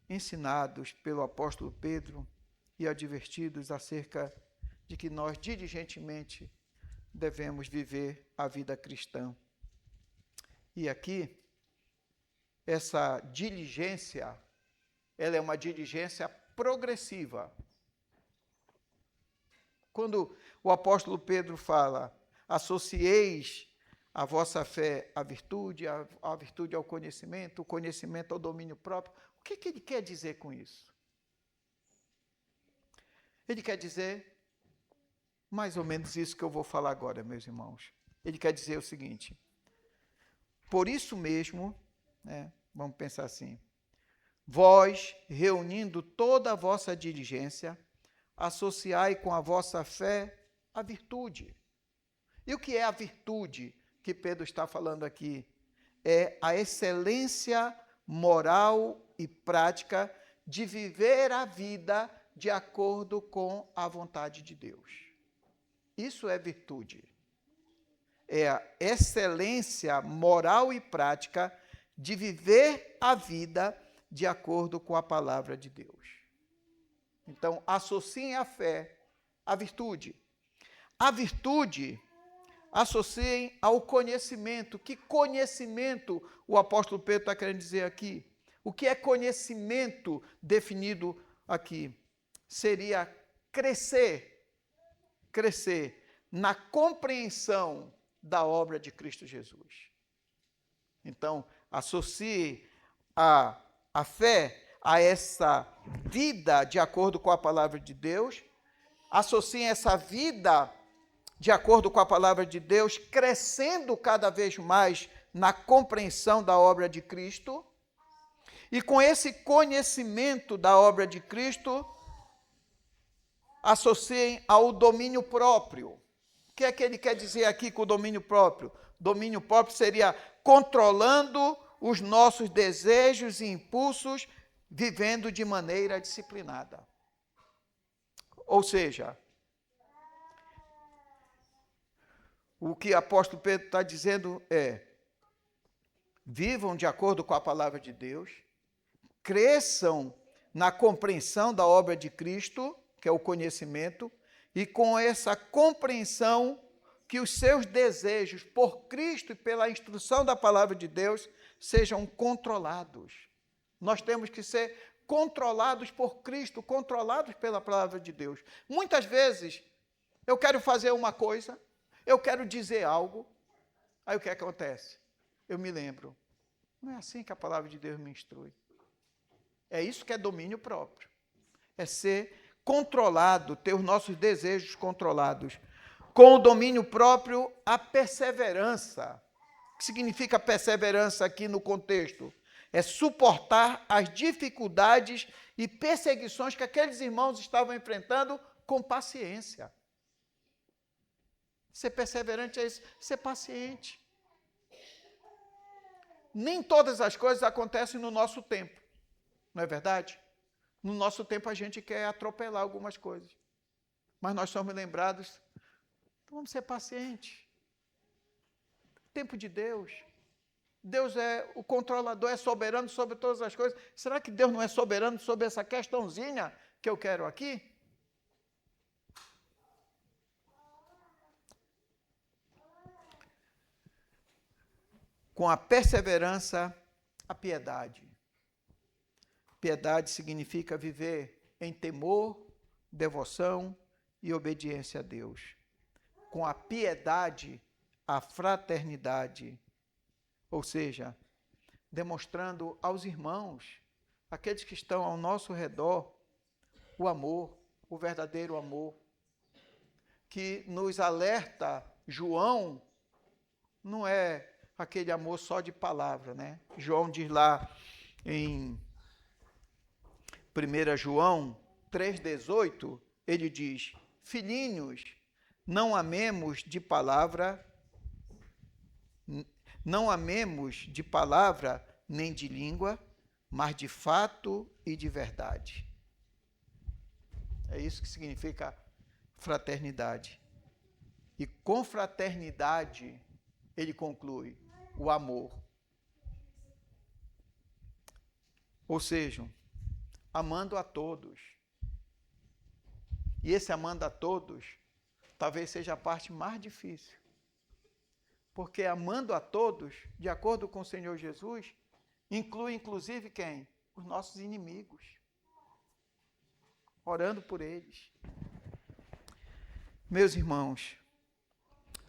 ensinados pelo apóstolo Pedro e advertidos acerca de que nós diligentemente devemos viver a vida cristã. E aqui, essa diligência, ela é uma diligência progressiva. Quando o apóstolo Pedro fala, associeis a vossa fé à virtude, a virtude ao conhecimento, o conhecimento ao domínio próprio, o que ele quer dizer com isso? Ele quer dizer mais ou menos isso que eu vou falar agora, meus irmãos. Ele quer dizer o seguinte: por isso mesmo, vamos pensar assim, vós, reunindo toda a vossa diligência, associai com a vossa fé a virtude. E o que é a virtude que Pedro está falando aqui? É a excelência moral e prática de viver a vida de acordo com a vontade de Deus. Isso é virtude. É a excelência moral e prática de viver a vida de acordo com a palavra de Deus. Então, associem a fé à virtude. A virtude, associem ao conhecimento. Que conhecimento o apóstolo Pedro está querendo dizer aqui? O que é conhecimento definido aqui? Seria crescer na compreensão da obra de Cristo Jesus. Então, associe a fé a essa vida de acordo com a palavra de Deus, associem essa vida de acordo com a palavra de Deus, crescendo cada vez mais na compreensão da obra de Cristo, e com esse conhecimento da obra de Cristo, associem ao domínio próprio. O que é que ele quer dizer aqui com o domínio próprio? Domínio próprio seria controlando os nossos desejos e impulsos, vivendo de maneira disciplinada. Ou seja, o que o apóstolo Pedro está dizendo é: vivam de acordo com a palavra de Deus, cresçam na compreensão da obra de Cristo, que é o conhecimento, e com essa compreensão que os seus desejos por Cristo e pela instrução da palavra de Deus sejam controlados. Nós temos que ser controlados por Cristo, controlados pela palavra de Deus. Muitas vezes, eu quero fazer uma coisa, eu quero dizer algo, aí o que acontece? Eu me lembro, não é assim que a palavra de Deus me instrui. É isso que é domínio próprio. É ser controlado, ter os nossos desejos controlados. Com o domínio próprio, a perseverança. O que significa perseverança aqui no contexto? É suportar as dificuldades e perseguições que aqueles irmãos estavam enfrentando com paciência. Ser perseverante é isso, ser paciente. Nem todas as coisas acontecem no nosso tempo, não é verdade? No nosso tempo a gente quer atropelar algumas coisas, mas nós somos lembrados, então vamos ser pacientes. Tempo de Deus. Deus é o controlador, é soberano sobre todas as coisas. Será que Deus não é soberano sobre essa questãozinha que eu quero aqui? Com a perseverança, a piedade. Piedade significa viver em temor, devoção e obediência a Deus. Com a piedade, a fraternidade. Ou seja, demonstrando aos irmãos, aqueles que estão ao nosso redor, o amor, o verdadeiro amor, que nos alerta, João, não é aquele amor só de palavra, né? João diz lá em 1 João 3,18, ele diz: filhinhos, não amemos de palavra nem de língua, mas de fato e de verdade. É isso que significa fraternidade. E com fraternidade, ele conclui, o amor. Ou seja, amando a todos. E esse amando a todos, talvez seja a parte mais difícil. Porque amando a todos, de acordo com o Senhor Jesus, inclui inclusive quem? Os nossos inimigos. Orando por eles. Meus irmãos,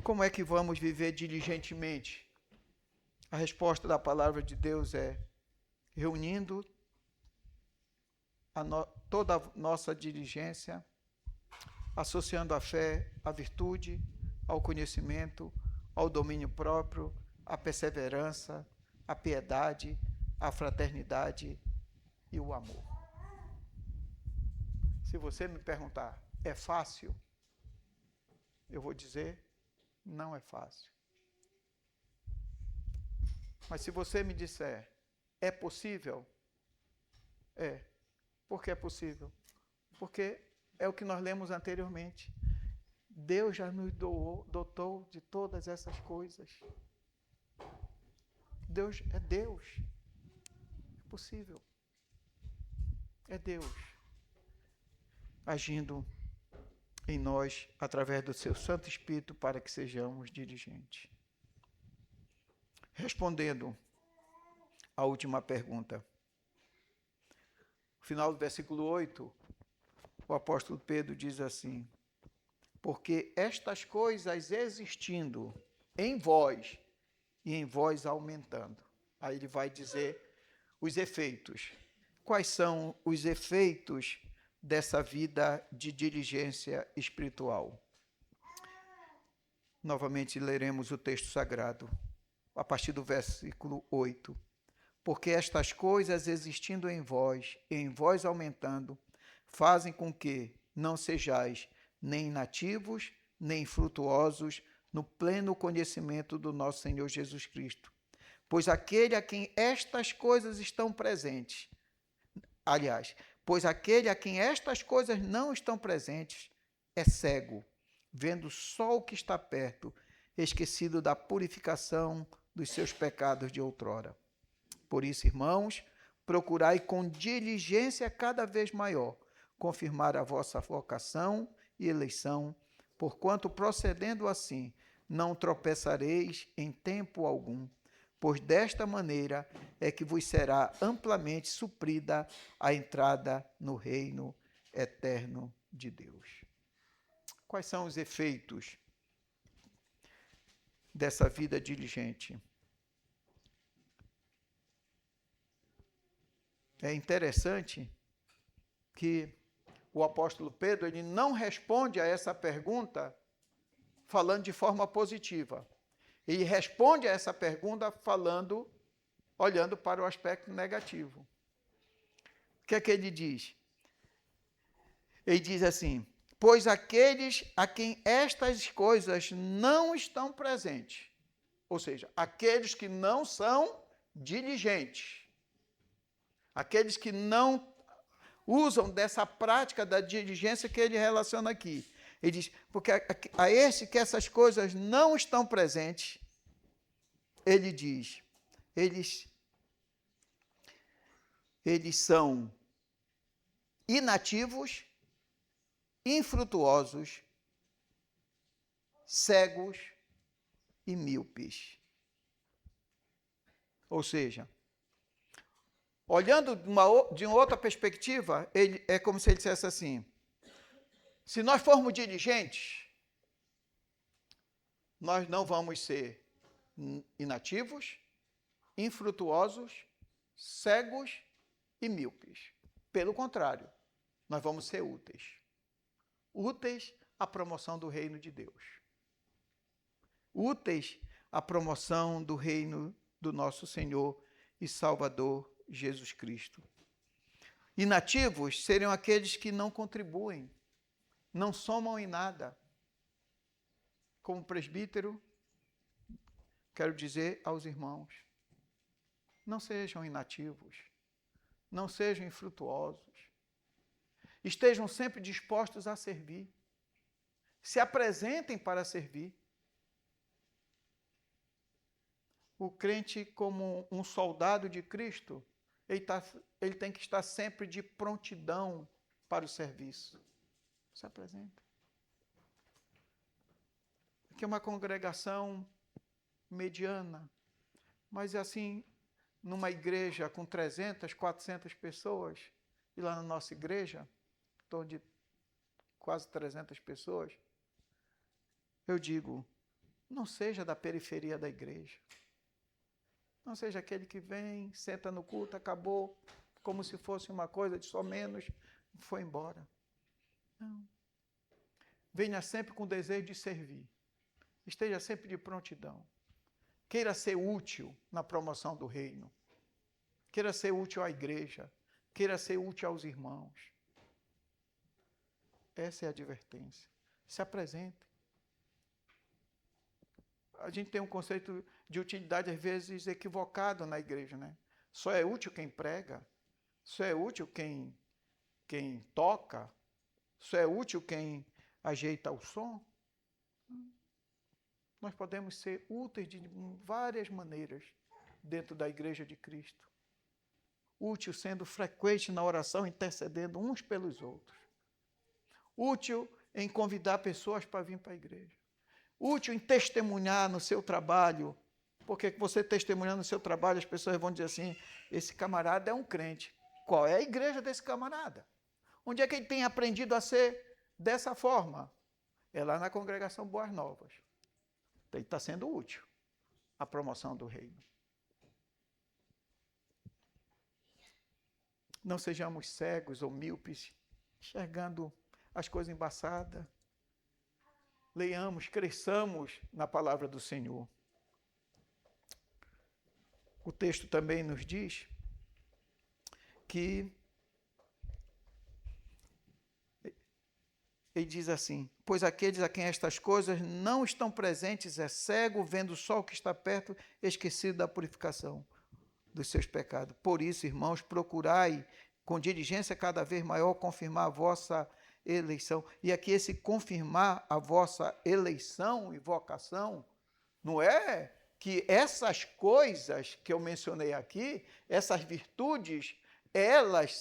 como é que vamos viver diligentemente? A resposta da palavra de Deus é reunindo toda a nossa diligência, associando a fé, à virtude, ao conhecimento, ao domínio próprio, à perseverança, à piedade, à fraternidade e o amor. Se você me perguntar, é fácil? Eu vou dizer, não é fácil. Mas se você me disser, é possível? É. Por que é possível? Porque é o que nós lemos anteriormente. Deus já nos dotou de todas essas coisas. Deus é Deus. É possível. É Deus agindo em nós através do seu Santo Espírito para que sejamos diligentes. Respondendo à última pergunta. No final do versículo 8, o apóstolo Pedro diz assim: porque estas coisas existindo em vós e em vós aumentando. Aí ele vai dizer os efeitos. Quais são os efeitos dessa vida de diligência espiritual? Novamente leremos o texto sagrado, a partir do versículo 8. Porque estas coisas existindo em vós e em vós aumentando, fazem com que não sejais nem inativos, nem infrutuosos no pleno conhecimento do nosso Senhor Jesus Cristo. Pois aquele a quem estas coisas estão presentes, pois aquele a quem estas coisas não estão presentes é cego, vendo só o que está perto, esquecido da purificação dos seus pecados de outrora. Por isso, irmãos, procurai com diligência cada vez maior confirmar a vossa vocação e eleição, porquanto procedendo assim não tropeçareis em tempo algum, pois desta maneira é que vos será amplamente suprida a entrada no reino eterno de Deus. Quais são os efeitos dessa vida diligente? É interessante que o apóstolo Pedro ele não responde a essa pergunta falando de forma positiva. Ele responde a essa pergunta olhando para o aspecto negativo. O que é que ele diz? Ele diz assim: pois aqueles a quem estas coisas não estão presentes, ou seja, aqueles que não são diligentes, aqueles que não usam dessa prática da diligência que ele relaciona aqui. Ele diz, porque a esse que essas coisas não estão presentes, ele diz, eles são inativos, infrutuosos, cegos e míopes. Ou seja, olhando de uma outra perspectiva, é como se ele dissesse assim: se nós formos diligentes, nós não vamos ser inativos, infrutuosos, cegos e míopes. Pelo contrário, nós vamos ser úteis. Úteis à promoção do reino de Deus. Úteis à promoção do reino do nosso Senhor e Salvador Jesus Cristo. Inativos seriam aqueles que não contribuem, não somam em nada. Como presbítero, quero dizer aos irmãos, não sejam inativos, não sejam infrutuosos, estejam sempre dispostos a servir, se apresentem para servir. O crente, como um soldado de Cristo, ele tem que estar sempre de prontidão para o serviço. Se apresenta. Aqui é uma congregação mediana, mas assim, numa igreja com 300, 400 pessoas, e lá na nossa igreja, em torno de quase 300 pessoas, eu digo, não seja da periferia da igreja. Não seja aquele que vem, senta no culto, acabou, como se fosse uma coisa de só menos, foi embora. Não. Venha sempre com o desejo de servir. Esteja sempre de prontidão. Queira ser útil na promoção do reino. Queira ser útil à igreja. Queira ser útil aos irmãos. Essa é a advertência. Se apresente. A gente tem um conceito de utilidade, às vezes, equivocado na igreja, né? Só é útil quem prega, só é útil quem toca, só é útil quem ajeita o som. Nós podemos ser úteis de várias maneiras dentro da igreja de Cristo. Útil sendo frequente na oração, intercedendo uns pelos outros. Útil em convidar pessoas para vir para a igreja. Útil em testemunhar no seu trabalho, porque você testemunhando no seu trabalho, as pessoas vão dizer assim, esse camarada é um crente. Qual é a igreja desse camarada? Onde é que ele tem aprendido a ser dessa forma? É lá na congregação Boas Novas. Então, ele está sendo útil à promoção do reino. Não sejamos cegos ou míopes, enxergando as coisas embaçadas. Leiamos, cresçamos na palavra do Senhor. O texto também nos diz que ele diz assim, pois aqueles a quem estas coisas não estão presentes é cego, vendo só o que está perto, esquecido da purificação dos seus pecados. Por isso, irmãos, procurai com diligência cada vez maior confirmar a vossa eleição. E aqui esse confirmar a vossa eleição e vocação, não é que essas coisas que eu mencionei aqui, essas virtudes, elas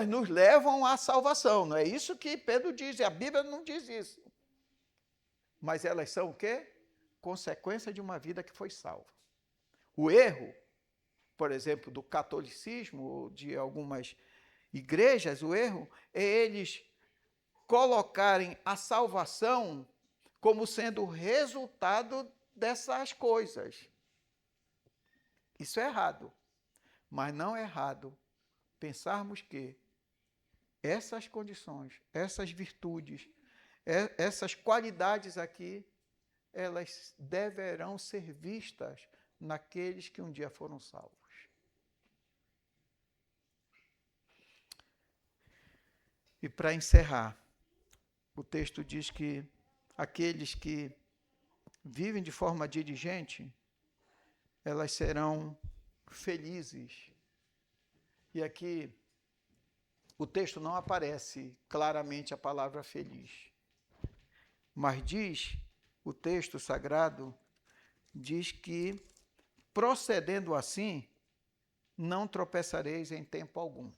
nos levam à salvação. Não é isso que Pedro diz, e a Bíblia não diz isso. Mas elas são o quê? Consequência de uma vida que foi salva. O erro, por exemplo, do catolicismo, de algumas igrejas, o erro é eles colocarem a salvação como sendo o resultado dessas coisas. Isso é errado. Mas não é errado pensarmos que essas condições, essas virtudes, essas qualidades aqui, elas deverão ser vistas naqueles que um dia foram salvos. E para encerrar, o texto diz que aqueles que vivem de forma diligente, elas serão felizes. E aqui o texto não aparece claramente a palavra feliz, mas diz, o texto sagrado diz que, procedendo assim, não tropeçareis em tempo algum.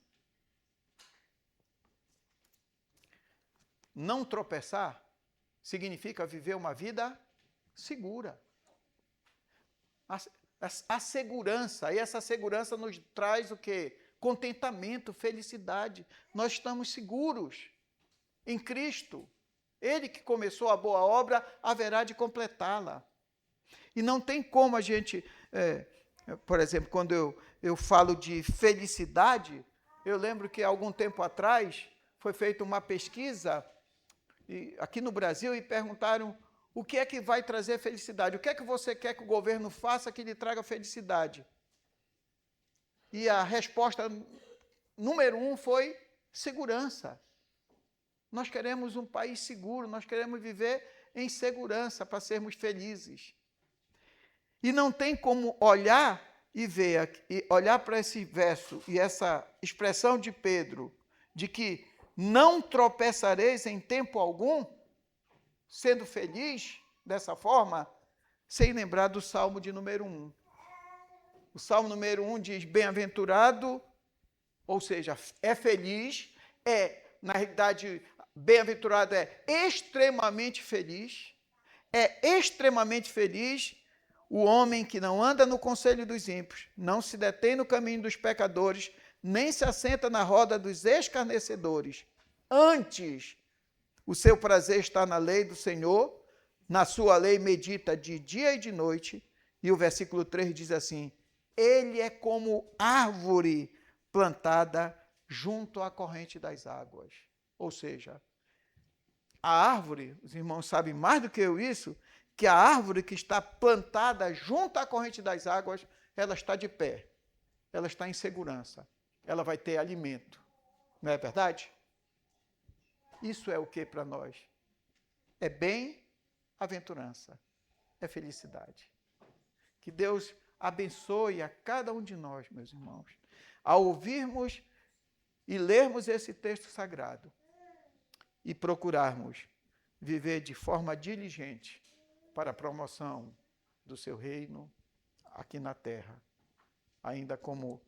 Não tropeçar significa viver uma vida segura. A segurança, e essa segurança nos traz o quê? Contentamento, felicidade. Nós estamos seguros em Cristo. Ele que começou a boa obra, haverá de completá-la. E não tem como a gente, por exemplo, quando eu falo de felicidade, eu lembro que há algum tempo atrás foi feita uma pesquisa aqui no Brasil e perguntaram o que é que vai trazer felicidade, o que é que você quer que o governo faça que lhe traga felicidade? E a resposta número 1 foi segurança. Nós queremos um país seguro, nós queremos viver em segurança para sermos felizes. E não tem como olhar e ver, olhar para esse verso e essa expressão de Pedro, de que não tropeçareis em tempo algum, sendo feliz dessa forma, sem lembrar do Salmo de número 1. O Salmo número 1 diz, bem-aventurado, ou seja, é feliz, na realidade, bem-aventurado é extremamente feliz o homem que não anda no conselho dos ímpios, não se detém no caminho dos pecadores, nem se assenta na roda dos escarnecedores. Antes, o seu prazer está na lei do Senhor, na sua lei medita de dia e de noite. E o versículo 3 diz assim, ele é como árvore plantada junto à corrente das águas. Ou seja, a árvore, os irmãos sabem mais do que eu isso, que a árvore que está plantada junto à corrente das águas, ela está de pé, ela está em segurança, ela vai ter alimento. Não é verdade? Isso é o que para nós? É bem-aventurança, é felicidade. Que Deus abençoe a cada um de nós, meus irmãos, ao ouvirmos e lermos esse texto sagrado e procurarmos viver de forma diligente para a promoção do seu reino aqui na terra, ainda como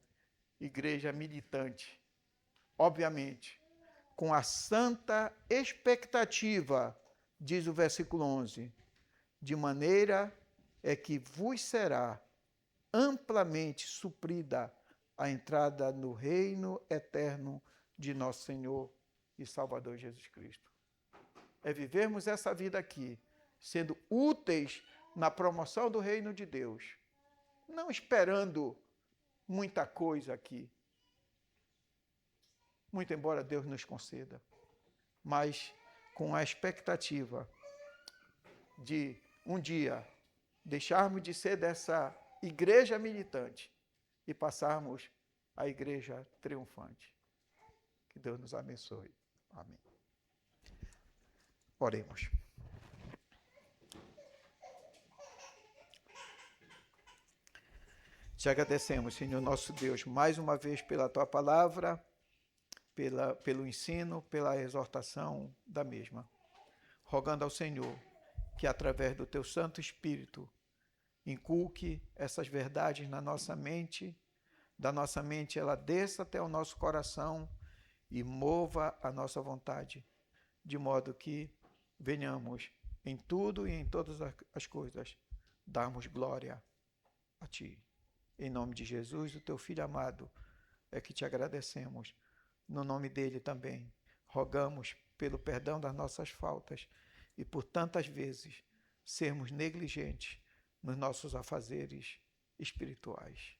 igreja militante, obviamente, com a santa expectativa, diz o versículo 11, de maneira é que vos será amplamente suprida a entrada no reino eterno de nosso Senhor e Salvador Jesus Cristo. É vivermos essa vida aqui, sendo úteis na promoção do reino de Deus, não esperando muita coisa aqui, muito embora Deus nos conceda, mas com a expectativa de um dia deixarmos de ser dessa igreja militante e passarmos à igreja triunfante. Que Deus nos abençoe. Amém. Oremos. Te agradecemos, Senhor nosso Deus, mais uma vez pela Tua palavra, pelo ensino, pela exortação da mesma. Rogando ao Senhor que, através do Teu Santo Espírito, inculque essas verdades na nossa mente, da nossa mente ela desça até o nosso coração e mova a nossa vontade, de modo que venhamos em tudo e em todas as coisas darmos glória a Ti. Em nome de Jesus, o Teu Filho amado, é que Te agradecemos. No nome dEle também, rogamos pelo perdão das nossas faltas e por tantas vezes sermos negligentes nos nossos afazeres espirituais.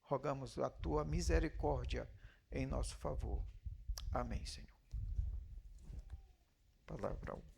Rogamos a Tua misericórdia em nosso favor. Amém, Senhor. Palavra 1.